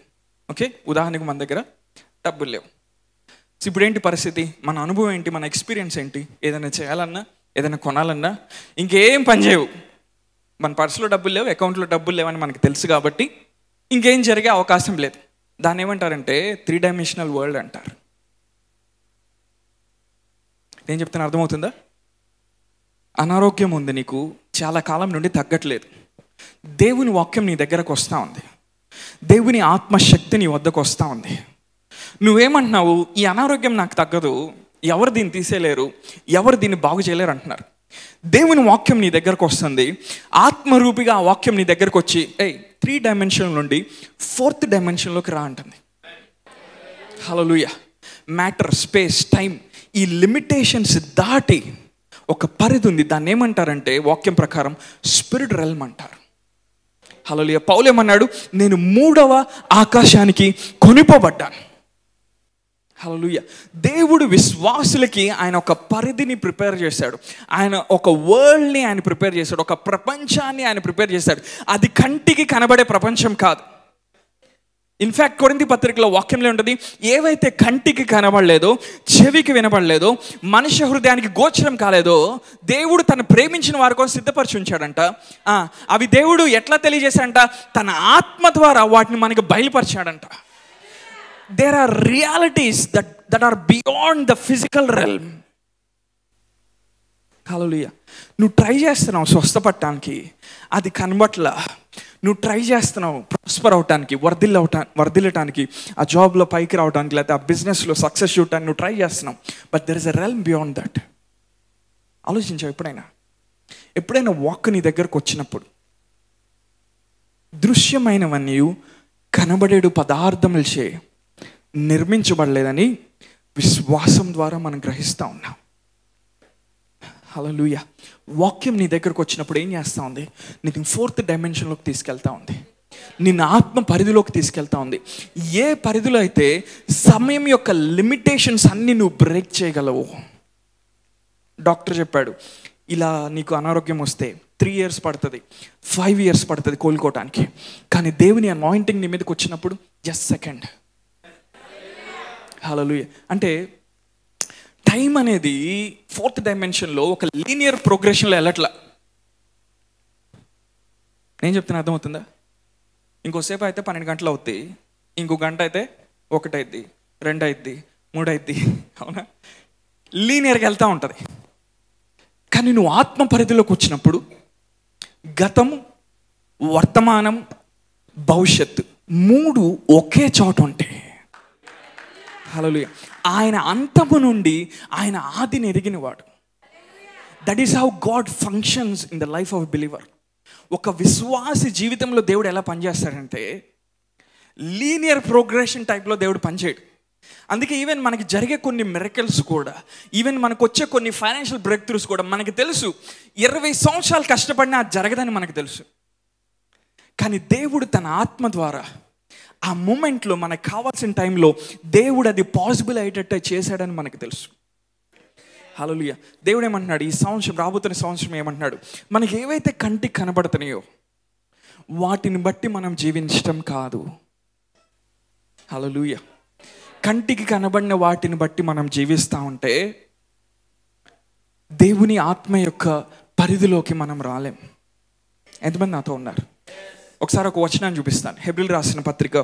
ఓకే, ఉదాహరణకు మన దగ్గర డబ్బులు లేవు. సో ఇప్పుడు ఏంటి పరిస్థితి? మన అనుభవం ఏంటి? మన ఎక్స్పీరియన్స్ ఏంటి? ఏదైనా చేయాలన్నా, ఏదైనా కొనాలన్నా ఇంకేం పని చేయవు. మన పర్సులో డబ్బులు లేవు, అకౌంట్లో డబ్బులు లేవని మనకు తెలుసు కాబట్టి ఇంకేం జరిగే అవకాశం లేదు. దాన్ని ఏమంటారంటే 3 డైమెన్షనల్ వరల్డ్ అంటారు. నేను చెప్తాను, అర్థమవుతుందా? అనారోగ్యం ఉంది నీకు, చాలా కాలం నుండి తగ్గట్లేదు. దేవుని వాక్యం నీ దగ్గరకు వస్తూ ఉంది. దేవుని ఆత్మశక్తి నీ వద్దకు వస్తూ ఉంది. నువ్వేమంటున్నావు? ఈ అనారోగ్యం నాకు తగ్గదు, ఎవరు దీన్ని తీసేయలేరు, ఎవరు దీన్ని బాగు చేయలేరు అంటున్నారు. దేవుని వాక్యం నీ దగ్గరకు వస్తుంది. ఆత్మరూపిగా ఆ వాక్యం నీ దగ్గరకు వచ్చి 3 డైమెన్షన్ నుండి 4th డైమెన్షన్లోకి రా అంటుంది. హల్లెలూయా. మ్యాటర్, స్పేస్, టైం, ఈ లిమిటేషన్స్ దాటి ఒక పరిధి ఉంది. దాన్ని ఏమంటారంటే వాక్యం ప్రకారం స్పిరిట్ రెల్మ్ అంటారు. హల్లెలూయా. పౌలు ఏమన్నాడు? నేను 3వ ఆకాశానికి కొనిపోబడ్డాను. హల్లెలూయా. దేవుడు విశ్వాసులకి ఆయన ఒక పరిధిని ప్రిపేర్ చేశాడు. ఆయన ఒక వరల్డ్ని ఆయన ప్రిపేర్ చేశాడు. ఒక ప్రపంచాన్ని ఆయన ప్రిపేర్ చేశాడు. అది కంటికి కనబడే ప్రపంచం కాదు. ఇన్ఫ్యాక్ట్ కొరింథీ పత్రికలో వాక్యంలో ఉంటుంది, ఏవైతే కంటికి కనబడలేదో, చెవికి వినబడలేదో, మనుష్య హృదయానికి గోచరం కాలేదో దేవుడు తను ప్రేమించిన వారి కోసం సిద్ధపరిచి ఉంచాడంట. అవి దేవుడు ఎట్లా తెలియజేశాడంట? తన ఆత్మ ద్వారా వాటిని మనకి బయలుపరిచాడంట. There are realities that are beyond the physical realm. హల్లెలూయా. నువ్వు ట్రై చేస్తున్నావు స్వస్థపడటానికి, అది కనబట్లా. నువ్వు ట్రై చేస్తున్నావు ప్రాస్పర్ అవటానికి, వర్ధిల్లటానికి, ఆ జాబ్లో పైకి రావడానికి, లేకపోతే ఆ బిజినెస్లో సక్సెస్ చూడటానికి నువ్వు ట్రై చేస్తున్నావు. But there is a realm beyond that. ఆలోచించావు ఎప్పుడైనా వాక్ నీ దగ్గరకు వచ్చినప్పుడు దృశ్యమైనవన్నీ కనబడేడు పదార్థములచే నిర్మించబడలేదని విశ్వాసం ద్వారా మనం గ్రహిస్తూ ఉన్నాం. హల్లెలూయా. వాక్యం నీ దగ్గరకు వచ్చినప్పుడు ఏం చేస్తూ ఉంది? నీకు 4th డైమెన్షన్లోకి తీసుకెళ్తా ఉంది. నిన్ను ఆత్మ పరిధిలోకి తీసుకెళ్తా ఉంది. ఏ పరిధిలో అయితే సమయం యొక్క లిమిటేషన్స్ అన్నీ నువ్వు బ్రేక్ చేయగలవు. డాక్టర్ చెప్పాడు, ఇలా నీకు అనారోగ్యం వస్తే 3 years పడుతుంది, 5 years పడుతుంది కోలుకోవటానికి. కానీ దేవుని అనాయింటింగ్ నీ మీదకి వచ్చినప్పుడు జస్ట్ సెకండ్. హల్లెలూయా. అంటే టైం అనేది 4th డైమెన్షన్లో ఒక లీనియర్ ప్రోగ్రెషన్లో వెళ్ళట్లా. నేను చెప్తున్నా, అర్థమవుతుందా? ఇంకోసేపు అయితే 12 గంటలు అవుతాయి, ఇంకో గంట అయితే 1 అవుద్ది, 2 అవుద్ది, 3 అవుద్ది. అవునా? లీనియర్గా వెళ్తూ ఉంటుంది. కానీ నువ్వు ఆత్మ పరిధిలోకి వచ్చినప్పుడు గతము, వర్తమానం, భవిష్యత్తు 3 ఒకే చోట ఉంటాయి. హల్లెలూయా. ఆయన అంతము నుండి ఆయన ఆదిని ఎరిగినవాడు. That is how God functions in the life of believer. ఒక విశ్వాసి జీవితంలో దేవుడు ఎలా పనిచేస్తాడంటే లీనియర్ ప్రోగ్రెషన్ టైప్లో దేవుడు పనిచేయడు. అందుకే ఈవెన్ మనకి జరిగే కొన్ని మిరకల్స్ కూడా, ఈవెన్ మనకు వచ్చే కొన్ని ఫైనాన్షియల్ బ్రేక్ త్రూస్ కూడా మనకి తెలుసు 20 సంవత్సరాలు కష్టపడినా అది జరగదని మనకు తెలుసు. కానీ దేవుడు తన ఆత్మ ద్వారా ఆ మూమెంట్లో మనకు కావాల్సిన టైంలో దేవుడు అది పాసిబుల్ అయ్యేటట్టు చేశాడని మనకు తెలుసు. హల్లెలూయా. దేవుడు ఏమంటున్నాడు? ఈ సంవత్సరం, రాబోతున్న సంవత్సరం ఏమంటున్నాడు? మనకి ఏవైతే కంటికి కనబడుతున్నాయో వాటిని బట్టి మనం జీవించటం కాదు. హల్లెలూయా. కంటికి కనబడిన వాటిని బట్టి మనం జీవిస్తూ ఉంటే దేవుని ఆత్మ యొక్క పరిధిలోకి మనం రాలేం. ఎంతమంది నాతో ఉన్నారు? ఒకసారి ఒక వచనాన్ని చూపిస్తాను. హెబ్రీయులకు రాసిన పత్రిక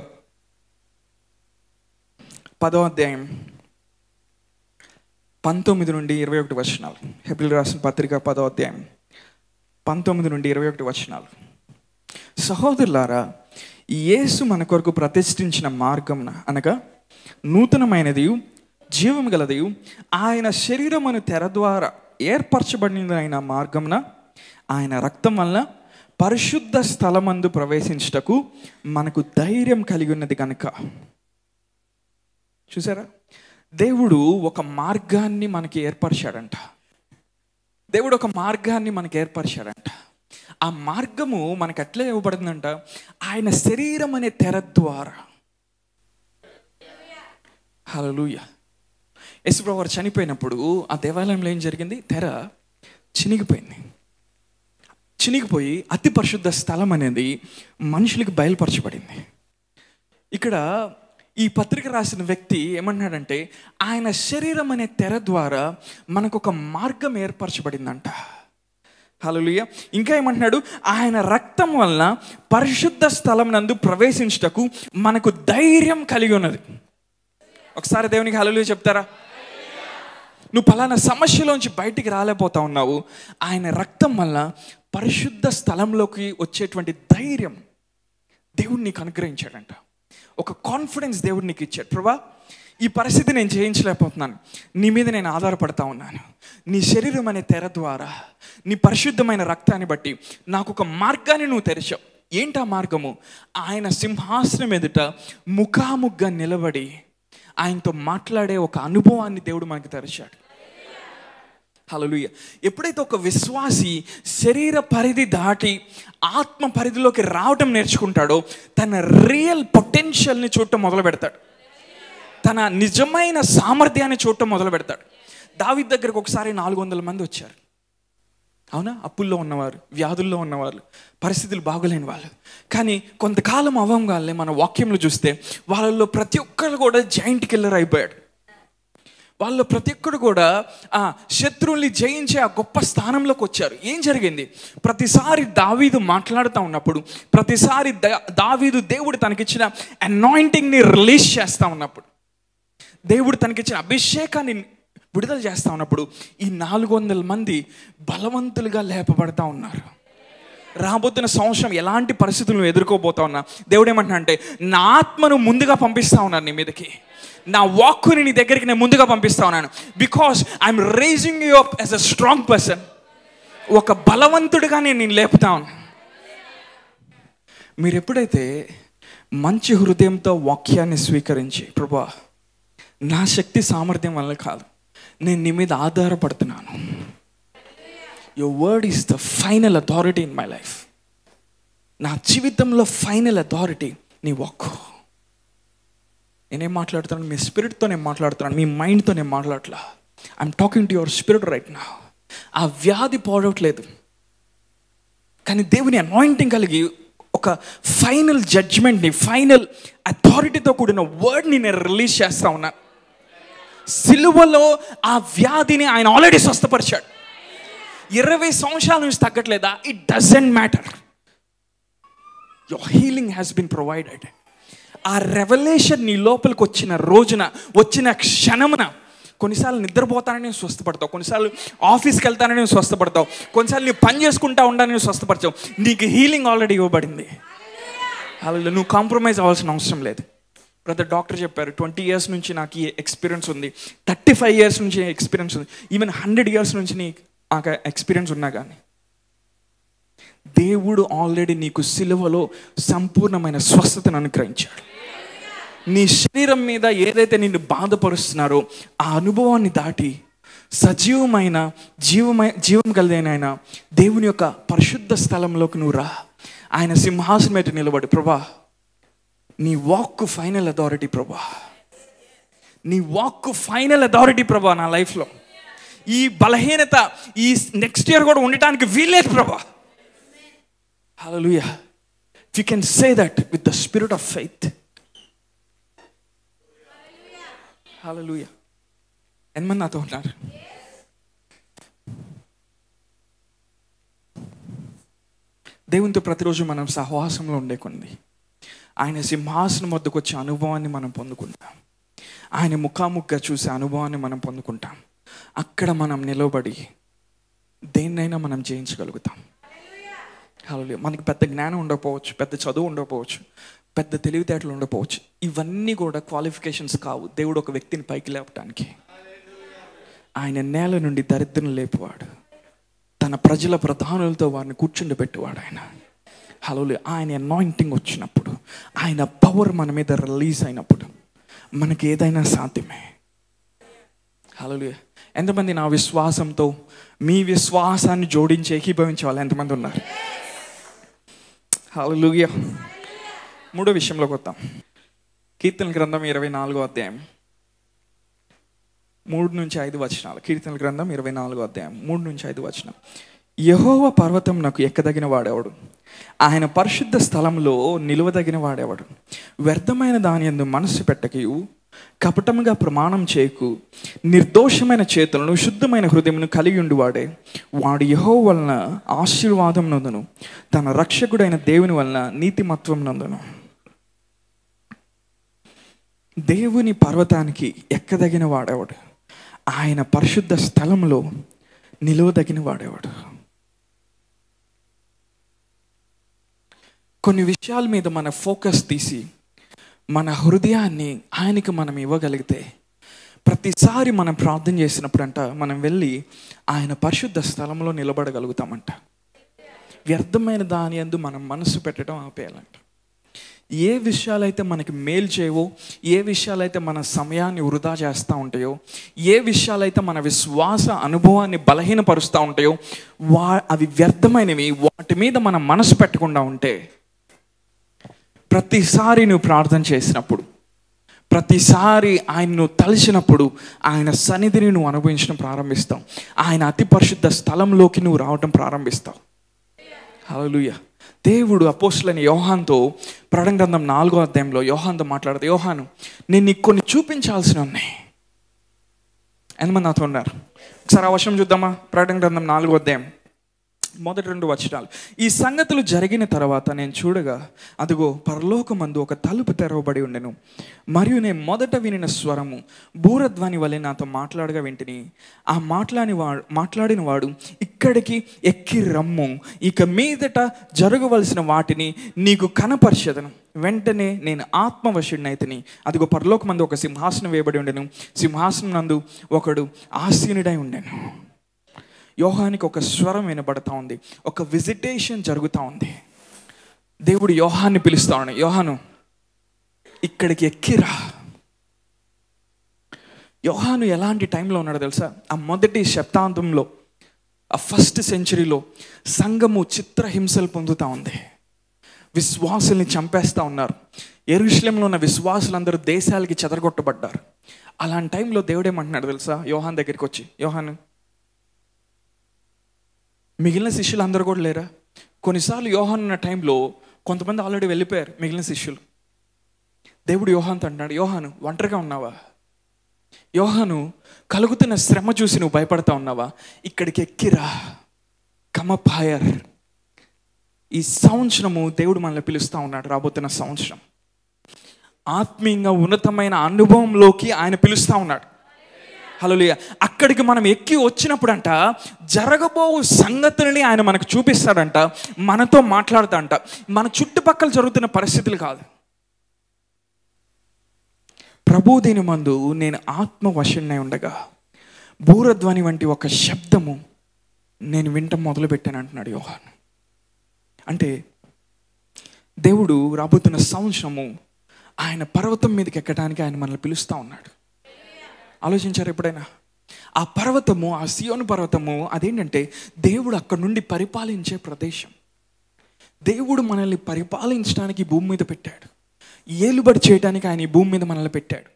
10వ అధ్యాయం 19 నుండి 21 వచనాలు. హెబ్రీయులకు రాసిన పత్రిక 10వ అధ్యాయం 19 నుండి 21 వచనాలు. సహోదరులారా, యేసు మన కొరకు ప్రతిష్ఠించిన మార్గమున అనగా నూతనమైనది జీవము గలది ఆయన శరీరమును తెర ద్వారా ఏర్పరచబడిన మార్గమున ఆయన రక్తం వలన పరిశుద్ధ స్థలమందు ప్రవేశించుటకు మనకు ధైర్యం కలిగి ఉన్నది కనుక. చూసారా, దేవుడు ఒక మార్గాన్ని మనకి ఏర్పరిచాడంట. దేవుడు ఒక మార్గాన్ని మనకి ఏర్పరిచాడంట. ఆ మార్గము మనకు ఎట్లా ఇవ్వబడిందంట? ఆయన శరీరం అనే తెర ద్వారా. హల్లెలూయా. యేసుప్రభువు వారు చనిపోయినప్పుడు ఆ దేవాలయంలో ఏం జరిగింది? తెర చినిగిపోయింది. చినిగిపోయి అతి పరిశుద్ధ స్థలం అనేది మనుషులకు బయలుపరచబడింది. ఇక్కడ ఈ పత్రిక రాసిన వ్యక్తి ఏమన్నాడంటే, ఆయన శరీరం అనే తెర ద్వారా మనకు ఒక మార్గం ఏర్పరచబడిందంట. హల్లెలూయా. ఇంకా ఏమంటున్నాడు? ఆయన రక్తం వలన పరిశుద్ధ స్థలం నందు ప్రవేశించుటకు మనకు ధైర్యం కలిగి ఉన్నది. ఒకసారి దేవునికి హల్లెలూయా చెప్తారా? నువ్వు పలానా సమస్యలోంచి బయటికి రాలేకపోతా ఉన్నావు, ఆయన రక్తం వల్ల పరిశుద్ధ స్థలంలోకి వచ్చేటువంటి ధైర్యం దేవుడు నీకు అనుగ్రహించాడంట. ఒక కాన్ఫిడెన్స్ దేవుడు నీకు ఇచ్చాడు. ప్రభా, ఈ పరిస్థితి నేను జయించలేకపోతున్నాను, నీ మీద నేను ఆధారపడతా ఉన్నాను. నీ శరీరం అనే తెర ద్వారా నీ పరిశుద్ధమైన రక్తాన్ని బట్టి నాకు ఒక మార్గాన్ని నువ్వు తెరిచావు. ఏంటా మార్గము? ఆయన సింహాసనం ఎదుట ముఖాముఖిగా నిలబడి ఆయనతో మాట్లాడే ఒక అనుభవాన్ని దేవుడు మనకి తెరిచాడు. హల్లెలూయా. ఎప్పుడైతే ఒక విశ్వాసి శరీర పరిధి దాటి ఆత్మ పరిధిలోకి రావటం నేర్చుకుంటాడో తన రియల్ పొటెన్షియల్ని చూడటం మొదలు పెడతాడు. తన నిజమైన సామర్థ్యాన్ని చూడటం మొదలు పెడతాడు. దావీదు దగ్గరకు ఒకసారి 400 మంది వచ్చారు. అవునా? అప్పుల్లో ఉన్నవారు, వ్యాధుల్లో ఉన్నవాళ్ళు, పరిస్థితులు బాగోలేని వాళ్ళు. కానీ కొంతకాలం అవ్వగానే మన వాక్యంలో చూస్తే వాళ్ళల్లో ప్రతి ఒక్కరు కూడా జాయింట్ కిల్లర్ అయిపోయాడు. వాళ్ళు ప్రతి ఒక్కరు కూడా శత్రువుల్ని జయించే ఆ గొప్ప స్థానంలోకి వచ్చారు. ఏం జరిగింది? ప్రతిసారి దావీదు మాట్లాడుతూ ఉన్నప్పుడు, ప్రతిసారి దావీదు దేవుడు తనకిచ్చిన అనాయింటింగ్ని రిలీజ్ చేస్తూ ఉన్నప్పుడు, దేవుడు తనకిచ్చిన అభిషేకాన్ని విడుదల చేస్తూ ఉన్నప్పుడు ఈ 400 మంది బలవంతులుగా లేపబడతా ఉన్నారు. రాబోతున్న సంవత్సరం ఎలాంటి పరిస్థితులను ఎదుర్కోబోతా ఉన్నా దేవుడు ఏమంటున్నా అంటే, నా ఆత్మను ముందుగా పంపిస్తా ఉన్నాను నీ మీదకి, నా వాక్కుని నీ దగ్గరికి నేను ముందుగా పంపిస్తా ఉన్నాను. Because I'm raising you up as a strong person. ఒక బలవంతుడిగా నేను లేపుతా ఉన్నాను. మీరు ఎప్పుడైతే మంచి హృదయంతో వాక్యాన్ని స్వీకరించి, ప్రభువా, నా శక్తి సామర్థ్యం వల్ల కాదు, నేను నీ మీద ఆధారపడుతున్నాను. Your word is the final authority in my life. నా జీవితంలో ఫైనల్ అథారిటీ నీ వాక్కు. నేనేం మాట్లాడుతున్నాను? మీ స్పిరిట్తో నేను మాట్లాడుతున్నాను, మీ మైండ్తో నేను మాట్లాడట్లా. I'm talking to your spirit right now. ఆ వ్యాధి పోవట్లేదు, కానీ దేవుని అనాయింటింగ్ కలిగి ఒక ఫైనల్ జడ్జ్మెంట్ని, ఫైనల్ అథారిటీతో కూడిన వర్డ్ని నేను రిలీజ్ చేస్తా ఉన్నాను. సిలువలో ఆ వ్యాధిని ఆయన ఆల్రెడీ స్వస్థపరిచాడు. 20 సంవత్సరాల నుంచి తగ్గట్లేదా? It doesn't matter. Your healing has been provided. ఆ రెవల్యూషన్ నీ లోపలికి వచ్చిన రోజున, వచ్చిన క్షణమున, కొన్నిసార్లు నిద్రపోతానని స్వస్థపడతావు, కొన్నిసార్లు ఆఫీస్కి వెళ్తానని స్వస్థపడతావు, కొన్నిసార్లు నీ పని చేసుకుంటా ఉండాలని స్వస్థపడతావు. నీకు హీలింగ్ ఆల్రెడీ ఇవ్వబడింది. అలా నువ్వు కాంప్రమైజ్ అవ్వాల్సిన అవసరం లేదు. బ్రదర్ డాక్టర్ చెప్పారు, 20 years నుంచి నాకు ఈ ఎక్స్పీరియన్స్ ఉంది, 35 years నుంచి ఎక్స్పీరియన్స్ ఉంది, ఈవెన్ 100 years నుంచి నీ ఎక్స్పీరియన్స్ ఉన్నా కానీ దేవుడు ఆల్రెడీ నీకు సిలువలో సంపూర్ణమైన స్వస్థతను అనుగ్రహించాడు. నీ శరీరం మీద ఏదైతే నిన్ను బాధపరుస్తున్నారో ఆ అనుభవాన్ని దాటి సజీవమైన జీవం కలిగిన దేవుని యొక్క పరిశుద్ధ స్థలంలోకి నువ్వు రా. ఆయన సింహాసనం మీద నిలబడి, ప్రభా, నీ వాక్కు ఫైనల్ అథారిటీ ప్రభా, నీ వాక్కు ఫైనల్ అథారిటీ ప్రభా నా లైఫ్లో. ఈ బలహీనత ఈ నెక్స్ట్ ఇయర్ కూడా ఉండటానికి వీల్లేదు ప్రభా. హల్లెలూయా. If you can say that with the spirit of faith, హల్లెలూయా. ఎంతమంది నాతో ఉన్నారు? దేవునితో ప్రతిరోజు మనం సహవాసంలో ఉండే కొన్ని ఆయన సింహాసనం వద్దకు వచ్చే అనుభవాన్ని మనం పొందుకుంటాం. ఆయన ముఖాముఖిగా చూసే అనుభవాన్ని మనం పొందుకుంటాం. అక్కడ మనం నిలబడి దేన్నైనా మనం జయించగలుగుతాం. హల్లెలూయా. మనకి పెద్ద జ్ఞానం ఉండకపోవచ్చు, పెద్ద చదువు ఉండకపోవచ్చు, పెద్ద తెలివితేటలు ఉండకపోవచ్చు. ఇవన్నీ కూడా క్వాలిఫికేషన్స్ కావు దేవుడు ఒక వ్యక్తిని పైకి లేపడానికి. ఆయన నేల నుండి దరిద్రం లేపువాడు, తన ప్రజల ప్రధానులతో వారిని కూర్చుండబెట్టేవాడు ఆయన. హల్లెలూయా. ఆయన అనాయింటింగ్ వచ్చినప్పుడు, ఆయన పవర్ మన మీద రిలీజ్ అయినప్పుడు మనకి ఏదైనా సాధ్యమే. హల్లెలూయా. ఎంతమంది నా విశ్వాసంతో మీ విశ్వాసాన్ని జోడించి ఏకీభవించే వాళ్ళు ఎంతమంది ఉన్నారు? హల్లెలూయా. మూడో విషయంలోకి వద్దాం. కీర్తనల గ్రంథం 24వ అధ్యాయం 3-5 వచనాలు. కీర్తనల గ్రంథం 24వ అధ్యాయం 3-5 వచనం. యెహోవా పర్వతం నాకు ఎక్కదగిన వాడేవాడు, ఆయన పరిశుద్ధ స్థలంలో నిలువదగిన వాడేవాడు. వ్యర్థమైన దాని యందు మనస్సు పెట్టకయు, కపటముగా ప్రమాణం చేయకు, నిర్దోషమైన చేతులను శుద్ధమైన హృదయమును కలిగి ఉండివాడే వాడు యెహోవా వలన ఆశీర్వాదం నందును, తన రక్షకుడైన దేవుని వలన నీతిమత్వం నందును. దేవుని పర్వతానికి ఎక్కదగిన వాడేవాడు, ఆయన పరిశుద్ధ స్థలంలో నిలువదగిన వాడేవాడు. కొన్ని విషయాల మీద మన ఫోకస్ తీసి మన హృదయాన్ని ఆయనకి మనం ఇవ్వగలిగితే, ప్రతిసారి మనం ప్రార్థన చేసినప్పుడంట మనం వెళ్ళి ఆయన పరిశుద్ధ స్థలంలో నిలబడగలుగుతామంట. వ్యర్థమైన దాని యందు మనం మనసు పెట్టడం ఆపేయాలంట. ఏ విషయాలైతే మనకి మేలు చేయవో, ఏ విషయాలైతే మన సమయాన్ని వృధా చేస్తూ ఉంటాయో, ఏ విషయాలైతే మన విశ్వాస అనుభవాన్ని బలహీనపరుస్తూ ఉంటాయో అవి వ్యర్థమైనవి. వాటి మీద మనం మనసు పెట్టకుండా ఉంటే, ప్రతిసారి నువ్వు ప్రార్థన చేసినప్పుడు, ప్రతిసారి ఆయన్ను తలిచినప్పుడు ఆయన సన్నిధిని నువ్వు అనుభవించడం ప్రారంభిస్తావు. ఆయన అతి పరిశుద్ధ స్థలంలోకి నువ్వు రావడం ప్రారంభిస్తావు. హల్లెలూయా. దేవుడు అపోస్తలుడైన యోహానుతో ప్రకటన గ్రంథం 4వ అధ్యాయంలో యోహానుతో మాట్లాడితే, యోహాను నేను నీకు కొన్ని చూపించాల్సి ఉన్నాయి. ఎంతమంది నాతో ఉన్నారు? ఒకసారి ఆ వచనం చూద్దామా? ప్రకటన గ్రంథం 4వ అధ్యాయం మొదటి 2 వచనాలు. ఈ సంగతులు జరిగిన తర్వాత నేను చూడగా, అదిగో పరలోకమందు ఒక తలుపు తెరవబడి ఉండెను. మరియు నేను మొదట వినిన స్వరము బూరధ్వని వలె నాతో మాట్లాడగా వింటిని. ఆ మాట్లాడిన వాడు, ఇక్కడికి ఎక్కి రమ్ము, ఇక మీదట జరగవలసిన వాటిని నీకు కనపరిచెదను. వెంటనే నేను ఆత్మవశుడినైతిని. అదిగో పరలోకమందు ఒక సింహాసనం వేయబడి ఉండెను. సింహాసనం నందు ఒకడు ఆసీనుడై ఉండెను. యోహానికి ఒక స్వరం వినబడతా ఉంది, ఒక విజిటేషన్ జరుగుతూ ఉంది. దేవుడు యోహాన్ని పిలుస్తా ఉన్నాడు, యోహాను ఇక్కడికి ఎక్కిరా. యోహాను ఎలాంటి టైంలో ఉన్నాడో తెలుసా? ఆ మొదటి శతాబ్దంలో, ఆ ఫస్ట్ సెంచరీలో సంఘము చిత్రహింసలు పొందుతూ ఉంది. విశ్వాసుల్ని చంపేస్తూ ఉన్నారు. యెరూషలేములో ఉన్న విశ్వాసులందరూ దేశాలకి చెదరగొట్టబడ్డారు. అలాంటి టైంలో దేవుడు ఏమంటున్నాడు తెలుసా? యోహాన్ దగ్గరికి వచ్చి, యోహాను మిగిలిన శిష్యులు అందరూ కూడా లేరా? కొన్నిసార్లు యోహాను ఉన్న టైంలో కొంతమంది ఆల్రెడీ వెళ్ళిపోయారు, మిగిలిన శిష్యులు. దేవుడు యోహాన్తో అంటున్నాడు, యోహాను ఒంటరిగా ఉన్నావా? యోహాను కలుగుతున్న శ్రమ చూసి నువ్వు భయపడతా ఉన్నావా? ఇక్కడికి ఎక్కిరా, కమప్ హైయర్. ఈ సంవత్సరము దేవుడు మనల్ని పిలుస్తూ ఉన్నాడు. రాబోతున్న సంవత్సరం ఆత్మీయంగా ఉన్నతమైన అనుభవంలోకి ఆయన పిలుస్తూ ఉన్నాడు. హల్లెలూయా. అక్కడికి మనం ఎక్కి వచ్చినప్పుడంట జరగబో సంగతులని ఆయన మనకు చూపిస్తాడంట, మనతో మాట్లాడతాడంట. మన చుట్టుపక్కల జరుగుతున్న పరిస్థితులు కాదు. ప్రభు దీని మందు నేను ఆత్మవశుడై ఉండగా బూరధ్వని వంటి ఒక శబ్దము నేను వినటం మొదలుపెట్టాను అంటున్నాడు యోహాను. అంటే దేవుడు రాబోతున్న సంవత్సరము ఆయన పర్వతం మీదకి ఎక్కడానికి ఆయన మనల్ని పిలుస్తూ ఉన్నాడు. ఆలోచించారు ఎప్పుడైనా? ఆ పర్వతము, ఆ సియోను పర్వతము అదేంటంటే దేవుడు అక్కడ నుండి పరిపాలించే ప్రదేశం. దేవుడు మనల్ని పరిపాలించడానికి భూమి మీద పెట్టాడు. ఏలుబడి చేయడానికి ఆయన ఈ భూమి మీద మనల్ని పెట్టాడు.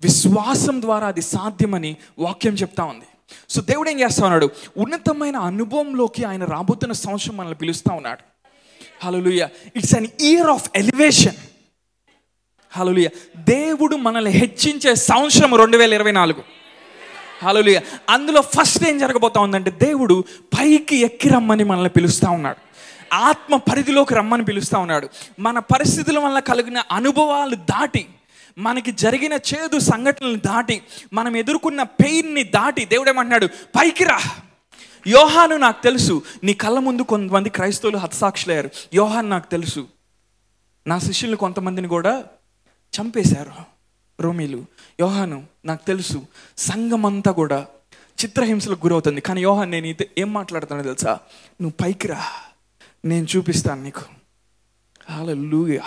విశ్వాసం ద్వారా అది సాధ్యమని వాక్యం చెప్తా ఉంది. సో దేవుడు ఏం చేస్తా ఉన్నాడు? ఉన్నతమైన అనుభవంలోకి ఆయన రాబోతున్న సంవత్సరం మనల్ని పిలుస్తూ ఉన్నాడు. Hallelujah. It's an year of elevation. Hallelujah. దేవుడు మనల్ని హెచ్చించే సంవత్సరం 2024. హల్లెలూయా. అందులో ఫస్ట్ ఏం జరగబోతా ఉందంటే, దేవుడు పైకి ఎక్కి రమ్మని మనల్ని పిలుస్తూ ఉన్నాడు. ఆత్మ పరిధిలోకి రమ్మని పిలుస్తూ ఉన్నాడు. మన పరిస్థితుల వల్ల కలిగిన అనుభవాలు దాటి, మనకి జరిగిన చేదు సంఘటనలు దాటి, మనం ఎదుర్కొన్న పెయిన్ని దాటి దేవుడు ఏమంటున్నాడు, పైకి రా. యోహాను నాకు తెలుసు, నీ కళ్ళ ముందు కొంతమంది క్రైస్తవులు హతసాక్షులయ్యారు. యోహాను నాకు తెలుసు, నా శిష్యులు కొంతమందిని కూడా చంపేశారు రోమీలు. యోహాను నాకు తెలుసు, సంఘమంతా కూడా చిత్రహింసలకు గురవుతుంది. కానీ యోహాను, నేను ఏం మాట్లాడుతానో తెలుసా, నువ్వు పైకి రా, నేను చూపిస్తాను నీకు. హల్లెలూయా.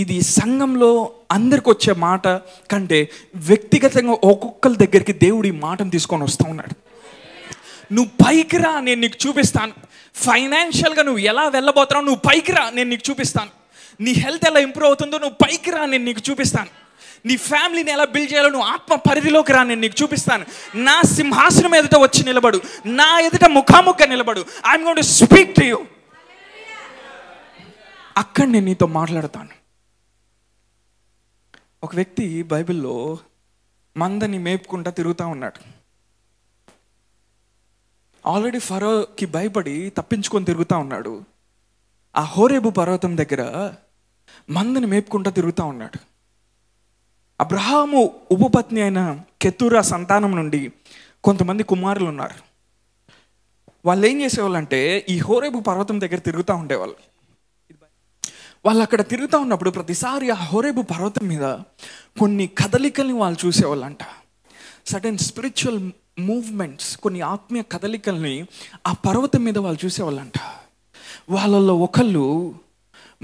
ఇది సంఘంలో అందరికి వచ్చే మాట కంటే వ్యక్తిగతంగా ఒక్కొక్కరి దగ్గరికి దేవుడు ఈ మాటను తీసుకొని వస్తూ ఉన్నాడు. నువ్వు పైకి రా, నేను నీకు చూపిస్తాను. ఫైనాన్షియల్గా నువ్వు ఎలా వెళ్ళబోతున్నావు, నువ్వు పైకి రా, నేను నీకు చూపిస్తాను. నీ హెల్త్ ఎలా ఇంప్రూవ్ అవుతుందో నువ్వు పైకి రా, నేను నీకు చూపిస్తాను. నీ ఫ్యామిలీని ఎలా బిల్డ్ చేయాలో నువ్వు ఆత్మ పరిధిలోకి రా, నేను నీకు చూపిస్తాను. నా సింహాసనం ఎదుట వచ్చి నిలబడు, నా ఎదుట ముఖాముఖిగా నిలబడు. I'm going to speak to you. అక్కడ నేను నీతో మాట్లాడతాను. ఒక వ్యక్తి బైబిల్లో మందని మేపుకుంటా తిరుగుతూ ఉన్నాడు. ఆల్రెడీ ఫరోకి భయపడి తప్పించుకొని తిరుగుతూ ఉన్నాడు. ఆ హోరేబు పర్వతం దగ్గర మందని మేపుకుంటా తిరుగుతూ ఉన్నాడు. అబ్రహాము ఉపపత్ని అయిన కెతురా సంతానం నుండి కొంతమంది కుమారులు ఉన్నారు. వాళ్ళు ఏం చేసేవాళ్ళంటే, ఈ హోరేబు పర్వతం దగ్గర తిరుగుతూ ఉండేవాళ్ళు. వాళ్ళు అక్కడ తిరుగుతూ ఉన్నప్పుడు ప్రతిసారి ఆ హోరేబు పర్వతం మీద కొన్ని కదలికల్ని వాళ్ళు చూసేవాళ్ళంట. సడన్ స్పిరిచువల్ మూవ్మెంట్స్, కొన్ని ఆత్మీయ కదలికల్ని ఆ పర్వతం మీద వాళ్ళు చూసేవాళ్ళంట. వాళ్ళల్లో ఒకళ్ళు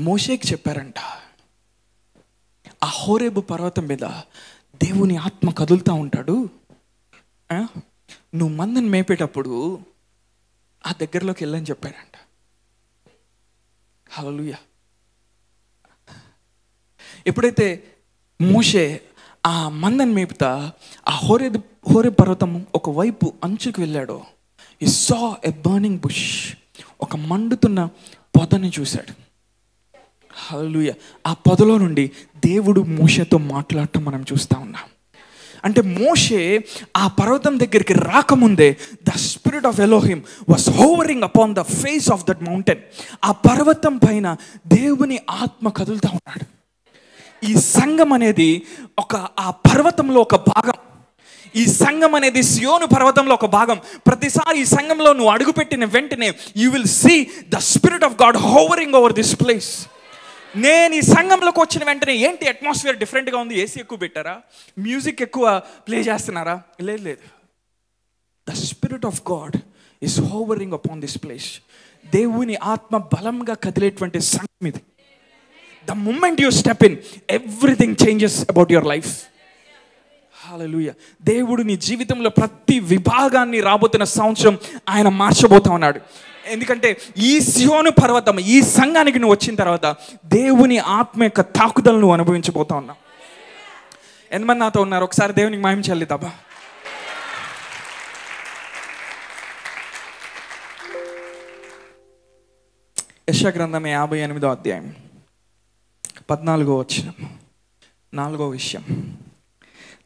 మోషేకి చెప్పారంట, ఆ హోరేబు పర్వతం మీద దేవుని ఆత్మ కదులుతూ ఉంటాడు, నువ్వు మందని మేపేటప్పుడు ఆ దగ్గరలోకి వెళ్ళని చెప్పారంట. హల్లెలూయా. ఎప్పుడైతే మోషే ఆ మందని మేపుతా ఆ హోరేబు పర్వతం ఒకవైపు అంచుకు వెళ్ళాడో, ఈ సా ఎ బర్నింగ్ బుష్, ఒక మండుతున్న పొదని చూశాడు. హల్లెలూయా. ఆ పొదలో నుండి దేవుడు మోషేతో మాట్లాడటం మనం చూస్తూ ఉన్నాం. అంటే మోషే ఆ పర్వతం దగ్గరికి రాకముందే the spirit of Elohim was hovering upon the face of that mountain. ఆ పర్వతం పైన దేవుని ఆత్మ కదులుతూ ఉన్నాడు. ఈ సంఘం అనేది ఆ పర్వతంలో ఒక భాగం. ఈ సంఘం అనేది సియోను పర్వతంలో ఒక భాగం. ప్రతిసారి ఈ సంఘంలో నువ్వు అడుగుపెట్టిన వెంటనే you will see the spirit of God hovering over this place. నేను ఈ సంఘంలోకి వచ్చిన వెంటనే ఏంటి అట్మాస్ఫియర్ డిఫరెంట్గా ఉంది, ఏసీ ఎక్కువ పెట్టారా, మ్యూజిక్ ఎక్కువ ప్లే చేస్తున్నారా? లేదు. The spirit of God is hovering upon this place. దేవుని ఆత్మ బలంగా కదిలేటువంటి సంఘం ఇది. The moment you step in, everything changes about your life. హల్లెలూయా. దేవుడు నీ జీవితంలో ప్రతి విభాగాన్ని రాబోతున్న సంవత్సరం ఆయన మార్చబోతా ఉన్నాడు. ఎందుకంటే ఈ సియోను పర్వతం, ఈ సంఘానికి నువ్వు వచ్చిన తర్వాత దేవుని ఆత్మ యొక్క తాకుదలను నువ్వు అనుభవించబోతా ఉన్నావు. ఎంతమంది నాతో ఉన్నారు? ఒకసారి దేవునికి మహిమ చెల్లిద్దామా? యెషయా గ్రంథం 58వ అధ్యాయం 14వ వచనం, 4వ విషయం.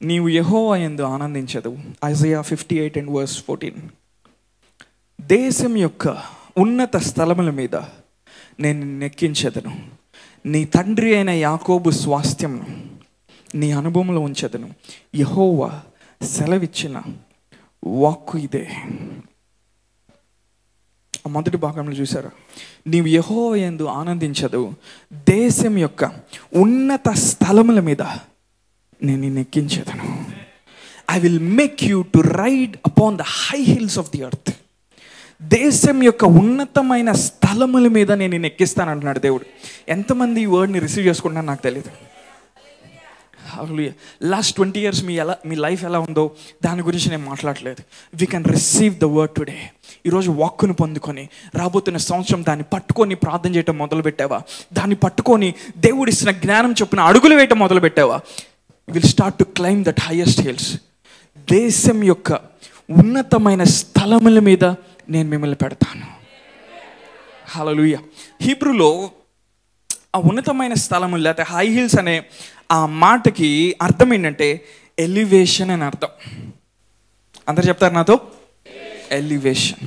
నీవు యెహోవా యందు ఆనందించదు. Isaiah 58 and verse 14. దేశం యొక్క ఉన్నత స్థలముల మీద నేను నెక్కించెదను, నీ తండ్రి అయిన యాకోబు స్వాస్థ్యమును నీ అనుభవంలో ఉంచెదను. యెహోవా సెలవిచ్చిన వాక్కు ఇదే. ఆ మొదటి భాగంలో చూసారా? నీవు యెహోవా యందు ఆనందించదు, దేశం యొక్క ఉన్నత స్థలముల మీద నేను నెక్కించెదను. I will make you to ride upon the high hills of the earth. దేశం యొక్క ఉన్నతమైన స్థలముల మీద నేను ఎక్కిస్తాను అంటున్నాడు దేవుడు. ఎంతమంది ఈ వర్డ్ని రిసీవ్ చేసుకుంటున్నారో నాకు తెలియదు. లాస్ట్ 20 years మీ లైఫ్ ఎలా ఉందో దాని గురించి నేను మాట్లాడలేదు. We can receive the word today. ఈరోజు వాక్కును పొందుకొని రాబోతున్న సంవత్సరం దాన్ని పట్టుకొని ప్రార్థన చేయటం మొదలు పెట్టావా? దాన్ని పట్టుకొని దేవుడిస్తున్న జ్ఞానం చొప్పున అడుగులు వేయటం మొదలు పెట్టావా? Will start to claim that highest hills. దేశం యొక్క ఉన్నతమైన స్థలముల మీద నేను మిమ్మల్ని పెడతాను. హల్లెలూయా. హీబ్రూలో ఆ ఉన్నతమైన స్థలము లేకపోతే హై హిల్స్ అనే ఆ మాటకి అర్థం ఏంటంటే ఎలివేషన్ అని అర్థం. అందరు చెప్తారు నాతో, ఎలివేషన్.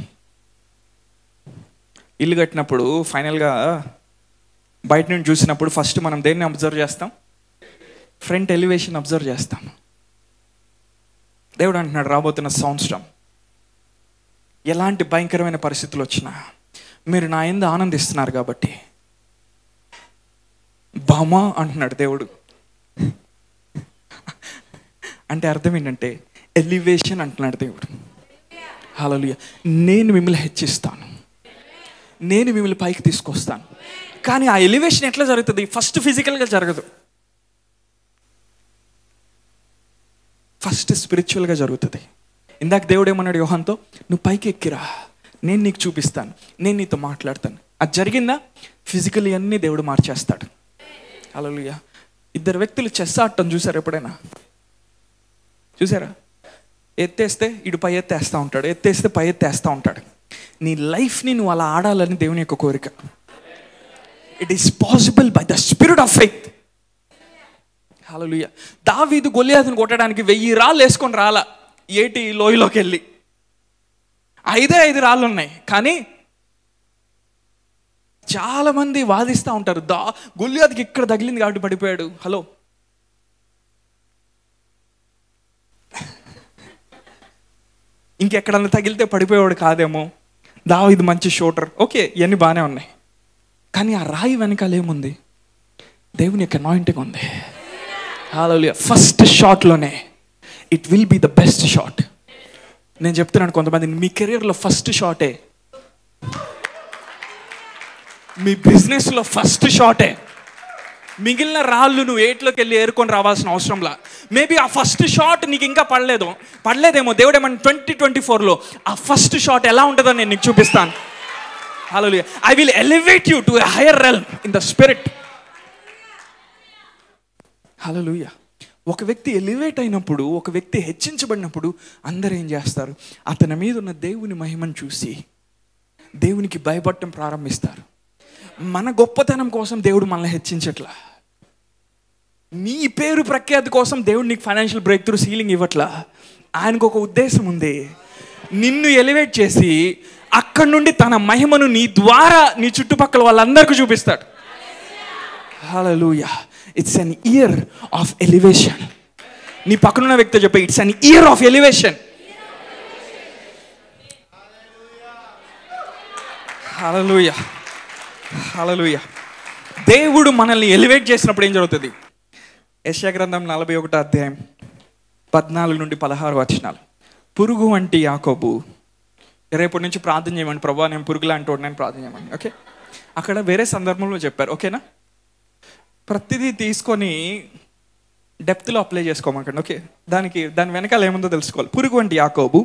ఇల్లు కట్టినప్పుడు ఫైనల్గా బయట నుండి చూసినప్పుడు ఫస్ట్ మనం దేన్ని అబ్జర్వ్ చేస్తాం? ఫ్రంట్ ఎలివేషన్ అబ్జర్వ్ చేస్తాం. దేవుడు అంటున్నాడు, రాబోతున్న సంవత్సరం ఎలాంటి భయంకరమైన పరిస్థితులు వచ్చినా మీరు నా యందు ఆనందిస్తున్నారు కాబట్టి బామా అంటున్నాడు దేవుడు. అంటే అర్థం ఏంటంటే ఎలివేషన్ అంటున్నాడు దేవుడు. హల్లెలూయా. నేను మిమ్మల్ని హెచ్చిస్తాను, నేను మిమ్మల్ని పైకి తీసుకొస్తాను. కానీ ఆ ఎలివేషన్ ఎట్లా జరుగుతుంది? ఫస్ట్ ఫిజికల్గా జరగదు, ఫస్ట్ స్పిరిచువల్గా జరుగుతుంది. ఇందాక దేవుడు ఏమన్నాడు యోహాన్తో, నువ్వు పైకి ఎక్కిరా, నేను నీకు చూపిస్తాను, నేను నీతో మాట్లాడతాను. అది జరిగిందా? ఫిజికల్లీ అన్నీ దేవుడు మార్చేస్తాడు. హల్లెలూయా. ఇద్దరు వ్యక్తులు చెస్ ఆడటం చూసారు ఎప్పుడైనా? చూసారా? ఎత్తేస్తే ఇటు పై ఎత్తేస్తూ ఉంటాడు, ఎత్తేస్తే పై ఎత్తేస్తూ ఉంటాడు. నీ లైఫ్ని నువ్వు అలా ఆడాలని దేవుని యొక్క కోరిక. It is possible by the spirit of faith. Hallelujah. దావీదు గొలియాతును కొట్టడానికి 1000 రాళ్ళు వేసుకొని రాలా ఏటి లోయలోకి వెళ్ళి. 5 రాళ్ళు ఉన్నాయి. కానీ చాలా మంది వాదిస్తూ ఉంటారు, గొలియాతుకి ఇక్కడ తగిలింది కాబట్టి పడిపోయాడు. హలో, ఇంకెక్కడన్నా తగిలితే పడిపోయేవాడు కాదేమో, దావీదు మంచి షూటర్, ఓకే, ఇవన్నీ బాగానే ఉన్నాయి. కానీ ఆ రాయి వెనకాల ఏముంది? దేవుని యొక్క అనాయింటింగ్ ఉంది. హల్లెలూయా. ఫస్ట్ షాట్లోనే it will be the best shot. నేను చెప్తున్నాను, కొంతమంది మీ కెరీర్లో ఫస్ట్ షాటే, మీ బిజినెస్లో ఫస్ట్ షాటే. మిగిలిన రాళ్ళు నువ్వు ఏట్లోకి వెళ్ళి ఏరుకొని రావాల్సిన అవసరంలా. మేబీ ఆ ఫస్ట్ షాట్ నీకు ఇంకా పడలేదేమో. దేవుడు ఏమన్నా 2024లో ఆ ఫస్ట్ షాట్ ఎలా ఉంటుందో నేను నీకు చూపిస్తాను. Hallelujah. I will elevate you to a higher realm in the spirit. Hallelujah. ఒక వ్యక్తి ఎలివేట్ అయినప్పుడు, ఒక వ్యక్తి హెచ్చించబడినప్పుడు అందరూ ఏం చేస్తారు? అతని మీద ఉన్న దేవుని మహిమను చూసి దేవునికి భయపడటం ప్రారంభిస్తారు. మన గొప్పతనం కోసం దేవుడు మనల్ని హెచ్చించట్లా. నీ పేరు ప్రఖ్యాతి కోసం దేవుడు నీకు ఫైనాన్షియల్ బ్రేక్ త్రూ సీలింగ్ ఇవ్వట్లా. ఆయనకు ఒక ఉద్దేశం ఉంది, నిన్ను ఎలివేట్ చేసి అక్కడి నుండి తన మహిమను నీ ద్వారా నీ చుట్టుపక్కల వాళ్ళందరికీ చూపిస్తాడు. Hallelujah. It's an year of elevation. నీ పక్కనున్న వ్యక్తి చెప్పే, it's an year of elevation. Hallelujah. Hallelujah. దేవుడు మనల్ని ఎలివేట్ చేసినప్పుడు ఏం జరుగుతుంది? యెషయా గ్రంథం 41వ అధ్యాయం 14 నుండి 16 వచనాలు. పురుగు వంటి యాకోబు, రేపటి నుంచి ప్రార్థన చేయమని, ప్రభువా నేను పురుగులా అంటూ నేను ప్రార్థన చేయమని. ఓకే, అక్కడ వేరే సందర్భంలో చెప్పారు. ఓకేనా? ప్రతిదీ తీసుకొని డెప్త్లో అప్లై చేసుకోమాకండి. ఓకే, దాని వెనకాల ఏముందో తెలుసుకోవాలి. పురుగు వంటి యాకోబు,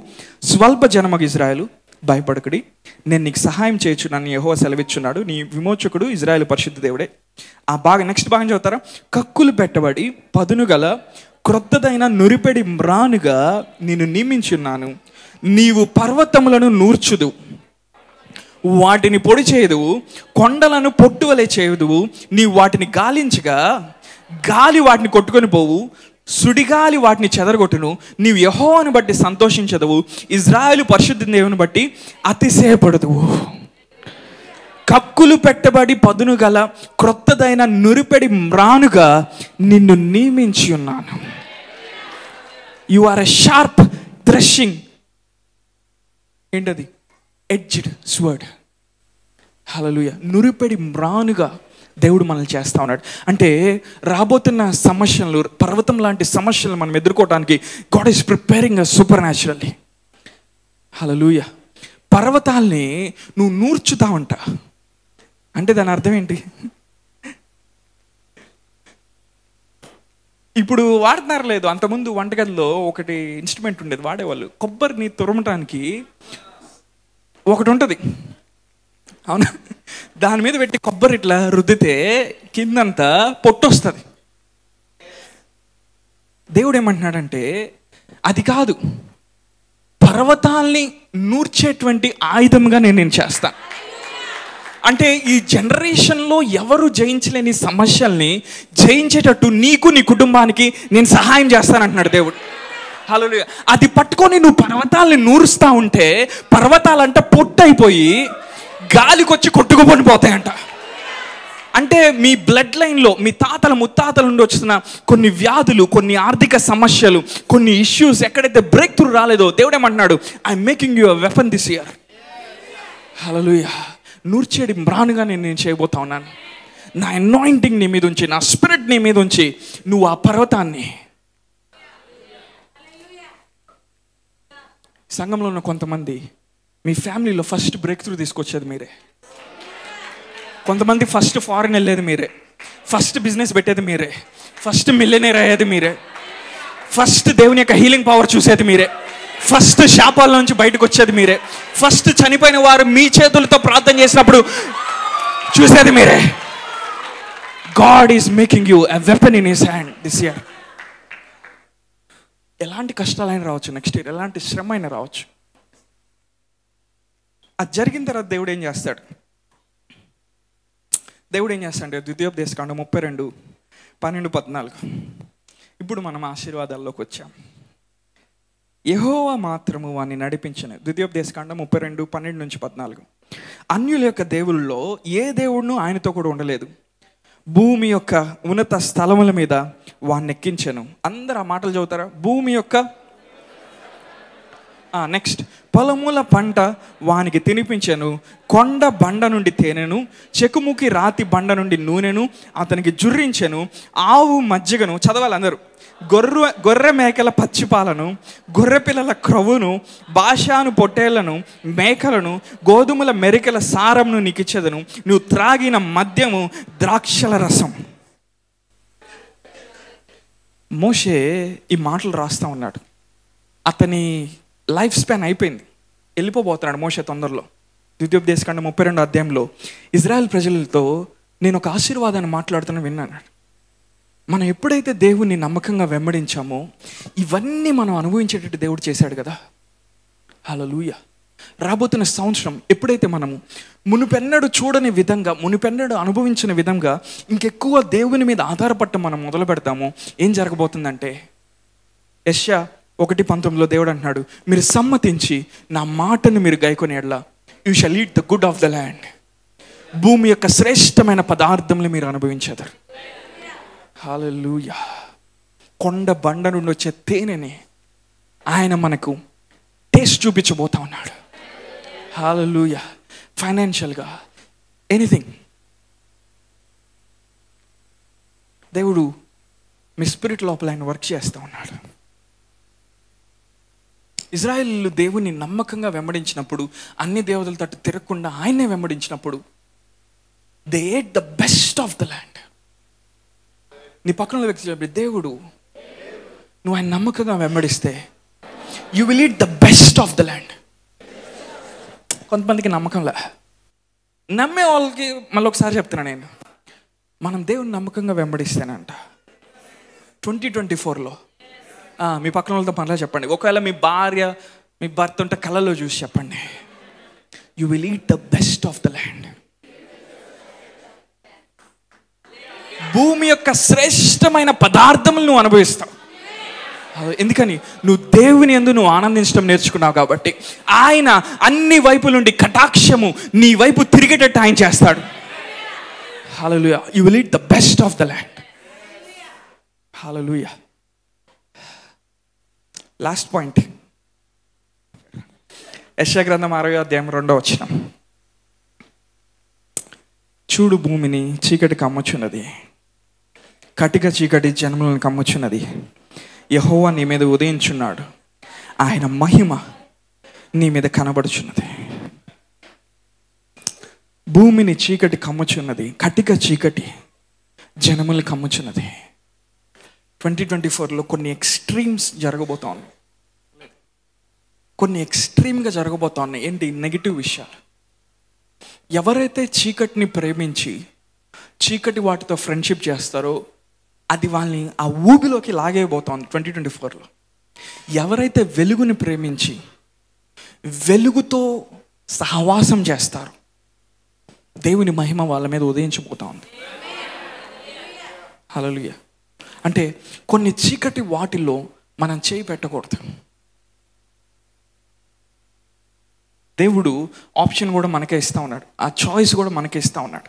స్వల్ప జనమగు ఇజ్రాయేలు, భయపడకుడి, నేను నీకు సహాయం చేయొచ్చు, నన్ను యెహోవా సెలవిచ్చున్నాడు, నీ విమోచకుడు ఇజ్రాయేలు పరిశుద్ధ దేవుడే. ఆ భాగం నెక్స్ట్ భాగం చదువుతారా? కక్కులు పెట్టబడి పదును గల క్రొత్తదైన నురిపెడి మ్రానుగా నేను నియమించున్నాను. నీవు పర్వతములను నూర్చుదు, వాటిని పొడి చేయదువు, కొండలను పొట్టువలే చేయుదువు. నీవు వాటిని గాలించగా గాలి వాటిని కొట్టుకొని పోవు, సుడిగాలి వాటిని చెదరగొట్టును. నీవు యెహోవాను బట్టి సంతోషించదువు, ఇజ్రాయేలు పరిశుద్ధ దేవుని బట్టి అతిశయపడదువు. కక్కులు పెట్టబడి పదును గల క్రొత్తదైన నురిపెడి మ్రానుగా నిన్ను నియమించి ఉన్నాను. You are a sharp threshing, ఏంటది? Edged sword. హల్లెలూయా. నురిపెడి మ్రానుగా దేవుడు మనల్ని చేస్తా ఉన్నాడు. అంటే రాబోతున్న సమస్యలు, పర్వతం లాంటి సమస్యలు మనం ఎదుర్కోవడానికి God is preparing us supernaturally. Hallelujah. పర్వతాల్ని నువ్వు నూర్చుతావంట అంటే దాని అర్థం ఏంటి? ఇప్పుడు వాడుతున్నారు లేదు, అంతకుముందు వంటగదిలో ఒకటి ఇన్స్ట్రుమెంట్ ఉండేది, వాడేవాళ్ళు. కొబ్బరిని తురమటానికి ఒకటి ఉంటుంది, అవునా? దాని మీద పెట్టి కొబ్బరి ఇట్లా రుద్దితే కిందంతా పొట్టు వస్తుంది. దేవుడు ఏమంటున్నాడంటే అది కాదు, పర్వతాల్ని నూర్చేటువంటి ఆయుధంగా నేను చేస్తాను. అంటే ఈ జనరేషన్లో ఎవరు జయించలేని సమస్యల్ని జయించేటట్టు నీకు నీ కుటుంబానికి నేను సహాయం చేస్తానంటున్నాడు దేవుడు. హల్లెలూయా. అది పట్టుకొని నువ్వు పర్వతాలని నూరుస్తూ ఉంటే పర్వతాలంట పొట్టయిపోయి గాలికొచ్చి కొట్టుకుపోని పోతాయంట. అంటే మీ బ్లడ్ లైన్లో మీ తాతల ముత్తాతల నుండి వస్తున్న కొన్ని వ్యాధులు, కొన్ని ఆర్థిక సమస్యలు, కొన్ని ఇష్యూస్ ఎక్కడైతే బ్రేక్ త్రూ రాలేదో దేవుడు ఏమంటున్నాడు, I'm making you a weapon this year. Hallelujah. నూర్చేడి మ్రానుగా నేను చేయబోతా ఉన్నాను. నా అనాయింటింగ్ నీ మీద ఉంచి, నా స్పిరిట్ నీ మీద ఉంచి నువ్వు ఆ పర్వతాన్ని. సంఘంలో ఉన్న కొంతమంది మీ ఫ్యామిలీలో ఫస్ట్ బ్రేక్ త్రూ తీసుకొచ్చేది మీరే. కొంతమంది ఫస్ట్ ఫారిన్ వెళ్ళేది మీరే, ఫస్ట్ బిజినెస్ పెట్టేది మీరే, ఫస్ట్ మిలియనీర్ అయ్యేది మీరే, ఫస్ట్ దేవుని యొక్క హీలింగ్ పవర్ చూసేది మీరే, ఫస్ట్ శాపాల నుంచి బయటకు వచ్చేది మీరే, ఫస్ట్ చనిపోయిన వారు మీ చేతులతో ప్రార్థన చేసినప్పుడు చూసేది మీరే. God is making you a weapon in his hand this year. ఎలాంటి కష్టాలైనా రావచ్చు, నెక్స్ట్ ఇయర్ ఎలాంటి శ్రమ అయినా రావచ్చు. అది జరిగిన తర్వాత దేవుడు ఏం చేస్తాడు? దేవుడు ఏం చేస్తాడంటే ద్వితీయోపదేశకాండం 32:12-14. ఇప్పుడు మనం ఆశీర్వాదాల్లోకి వచ్చాం. యెహోవా మాత్రము వాణ్ణి నడిపించను. ద్వితీయోపదేశకాండం 32:12-14. అన్యుల యొక్క దేవుళ్ళలో ఏ దేవుడును ఆయనతో కూడా ఉండలేదు. భూమి యొక్క ఉన్నత స్థలముల మీద వాణ్ణి ఎక్కించెను. అందరు ఆ మాటలు చదువుతారా? భూమి యొక్క నెక్స్ట్ పొలముల పంట వానికి తినిపించెను. కొండ బండ నుండి తేనెను, చెకుముకి రాతి బండ నుండి నూనెను అతనికి జుర్రించెను. ఆవు మజ్జిగను, చదవాలి అందరూ, గొర్రె మేకల పచ్చిపాలను, గొర్రె పిల్లల క్రొవ్వును, బాషాను పొట్టేళ్లను, మేకలను, గోధుమల మెరికల సారంను నీకు ఇచ్చేదను. నువ్వు త్రాగిన మద్యము ద్రాక్షల రసం. మోషే ఈ మాటలు రాస్తా ఉన్నాడు. అతని లైఫ్ స్పాన్ అయిపోయింది, వెళ్ళిపోబోతున్నాడు మోషే తొందరలో. ద్వితీయోపదేశకాండం 32 ఇజ్రాయెల్ ప్రజలతో నేను ఒక ఆశీర్వాదాన్ని మాట్లాడుతున్నా విన్నాను. మనం ఎప్పుడైతే దేవుణ్ణి నమ్మకంగా వెంబడించామో ఇవన్నీ మనం అనుభవించేటట్టు దేవుడు చేశాడు కదా. హల్లెలూయా. రాబోతున్న సంవత్సరం ఎప్పుడైతే మనము మునుపెన్నడు చూడని విధంగా, మునుపెన్నడు అనుభవించిన విధంగా ఇంకెక్కువ దేవుని మీద ఆధారపడటం మనం మొదలు పెడతామో ఏం జరగబోతుందంటే, యెషయా 1:19 దేవుడు అంటున్నాడు, మీరు సమ్మతించి నా మాటను మీరు గైకొని ఎడల you shall eat the good of the land. భూమి యొక్క శ్రేష్టమైన పదార్థములు మీరు అనుభవించేదారు. హల్లెలూయా. కొండ బండ నుండి వచ్చే తేనెని ఆయన మనకు టేస్ట్ చూపించబోతా ఉన్నాడు. హల్లెలూయా. ఫైనాన్షియల్గా ఎనీథింగ్ దేవుడు మీ స్పిరిట్ లోపల ఆయన వర్క్ చేస్తూ ఉన్నాడు. ఇజ్రాయేలు దేవుని నమ్మకంగా వెంబడించినప్పుడు, అన్ని దేవతల తట్టు తిరగకుండా ఆయన్నే వెంబడించినప్పుడు they eat the best of the land. నీ పక్కన వ్యక్తి చెప్పి, దేవుడు నువ్వు ఆయన నమ్మకంగా వెంబడిస్తే you will eat the best of the land. కొంతమందికి నమ్మకంలా, నమ్మే వాళ్ళకి మళ్ళీ ఒకసారి చెప్తున్నా నేను, మనం దేవుని నమ్మకంగా వెంబడిస్తేనంట 2024లో మీ పక్కన వాళ్ళతో పనిలా చెప్పండి. ఒకవేళ మీ భార్య మీ భర్త ఉంటే కళ్ళలో చూసి చెప్పండి, you will eat the best of the land. భూమి యొక్క శ్రేష్టమైన పదార్థములు నువ్వు అనుభవిస్తావు. ఎందుకని? నువ్వు దేవుని యందు నువ్వు ఆనందించడం నేర్చుకున్నావు కాబట్టి ఆయన అన్ని వైపుల నుండి కటాక్షము నీ వైపు తిరిగేటట్టు ఆయన చేస్తాడు. Hallelujah. You will eat the best of the land. Hallelujah. Last point, యెషయా గ్రంథం 60:2. చూడు, భూమిని చీకటి కమ్ముచున్నది, కటిక చీకటి జనములను కమ్ముచున్నది. యెహోవా నీ మీద ఉదయించున్నాడు, ఆయన మహిమ నీ మీద కనబడుచున్నది. భూమిని చీకటి కమ్ముచున్నది, కటిక చీకటి జనములు కమ్ముచున్నది. 2024లో కొన్ని ఎక్స్ట్రీమ్స్ జరగబోతా ఉన్నాయి, కొన్ని ఎక్స్ట్రీమ్గా జరగబోతా ఉన్నాయి. ఏంటి? నెగిటివ్ విషయాలు. ఎవరైతే చీకటిని ప్రేమించి చీకటి వాటితో ఫ్రెండ్షిప్ చేస్తారో అది వాళ్ళని ఆ ఊబిలోకి లాగేయబోతోంది 2024లో. ఎవరైతే వెలుగుని ప్రేమించి వెలుగుతో సహవాసం చేస్తారో దేవుని మహిమ వాళ్ళ మీద ఉదయించబోతా ఉంది. హల్లెలూయా. అంటే కొన్ని చీకటి వాటిల్లో మనం చేయి పెట్టకూడదు. దేవుడు ఆప్షన్ కూడా మనకే ఇస్తూ ఉన్నాడు, ఆ చాయిస్ కూడా మనకే ఇస్తూ ఉన్నాడు.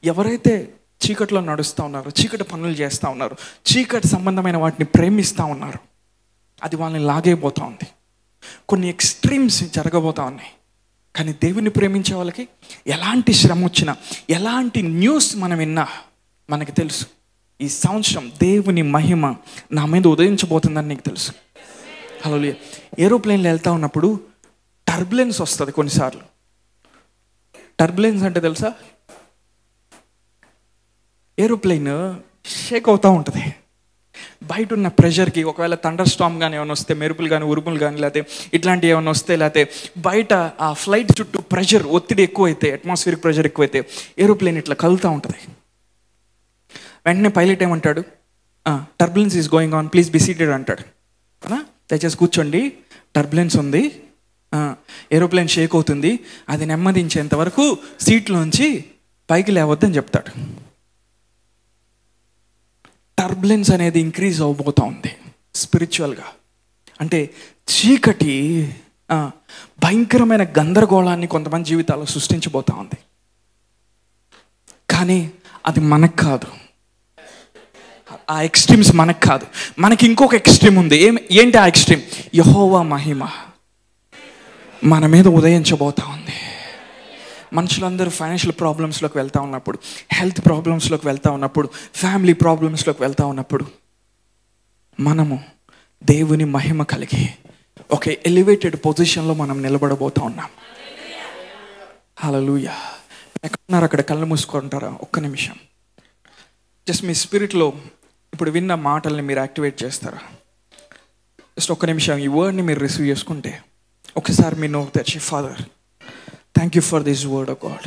ఎవరైతే చీకట్లో నడుస్తూ ఉన్నారో, చీకటి పనులు చేస్తూ ఉన్నారు, చీకటి సంబంధమైన వాటిని ప్రేమిస్తూ ఉన్నారు, అది వాళ్ళని లాగైపోతూ ఉంది. కొన్ని ఎక్స్ట్రీమ్స్ జరగబోతూ ఉన్నాయి. కానీ దేవుని ప్రేమించే వాళ్ళకి ఎలాంటి శ్రమ వచ్చినా, ఎలాంటి న్యూస్ మనం విన్నా మనకి తెలుసు, ఈ సంవత్సరం దేవుని మహిమ నా మీద ఉదయించబోతుందని నీకు తెలుసు. హల్లెలూయా. ఏరోప్లేన్లో వెళ్తూ ఉన్నప్పుడు టర్బులెన్స్ వస్తుంది కొన్నిసార్లు. టర్బులెన్స్ అంటే తెలుసా? ఏరోప్లేన్ షేక్ అవుతూ ఉంటుంది. బయట ఉన్న ప్రెషర్కి, ఒకవేళ థండర్ స్టార్మ్ కానీ ఏమైనా వస్తే, మెరుపులు కానీ ఉరుములు కానీ, లేకపోతే ఇట్లాంటివి ఏమైనా వస్తే, లేకపోతే బయట ఆ ఫ్లైట్ చుట్టూ ప్రెషర్, ఒత్తిడి ఎక్కువైతే, అట్మాస్ఫియరిక్ ప్రెషర్ ఎక్కువైతే ఏరోప్లేన్ ఇట్లా కలుతూ ఉంటుంది. వెంటనే పైలట్ ఏమంటాడు? Turbulence is going on, please be seated అంటాడు. దయచేసి కూర్చోండి, టర్బులెన్స్ ఉంది, ఏరోప్లేన్ షేక్ అవుతుంది, అది నెమ్మదించేంత వరకు సీట్లోంచి పైకి లేవద్దని చెప్తాడు. టర్బులెన్స్ అనేది ఇంక్రీజ్ అవ్వబోతూ ఉంది స్పిరిచువల్గా. అంటే చీకటి భయంకరమైన గందరగోళాన్ని కొంతమంది జీవితాల్లో సృష్టించబోతూ ఉంది. కానీ అది మనకు కాదు, ఆ ఎక్స్ట్రీమ్స్ మనకు కాదు. మనకి ఇంకొక ఎక్స్ట్రీమ్ ఉంది. ఏంటి ఆ ఎక్స్ట్రీమ్? యెహోవా మహిమ మన మీద ఉదయించబోతూ ఉంది. మనుషులందరూ ఫైనాన్షియల్ ప్రాబ్లమ్స్లోకి వెళ్తూ ఉన్నప్పుడు, హెల్త్ ప్రాబ్లమ్స్లోకి వెళ్తూ ఉన్నప్పుడు, ఫ్యామిలీ ప్రాబ్లమ్స్లోకి వెళ్తూ ఉన్నప్పుడు, మనము దేవుని మహిమ కలిగి ఒక ఎలివేటెడ్ పొజిషన్లో మనం నిలబడబోతూ ఉన్నాం. హల్లెలూయా. ఎక్కడున్నారు? అక్కడ కళ్ళు మూసుకుంటారా? ఒక్క నిమిషం. జస్ట్ మీ స్పిరిట్లో ఇప్పుడు విన్న మాటల్ని మీరు యాక్టివేట్ చేస్తారా? జస్ట్ ఒక్క నిమిషం ఈ వర్డ్ని మీరు రిసీవ్ చేసుకుంటే ఒకసారి మీ నోరు తెచ్చి, father thank you for this word of God.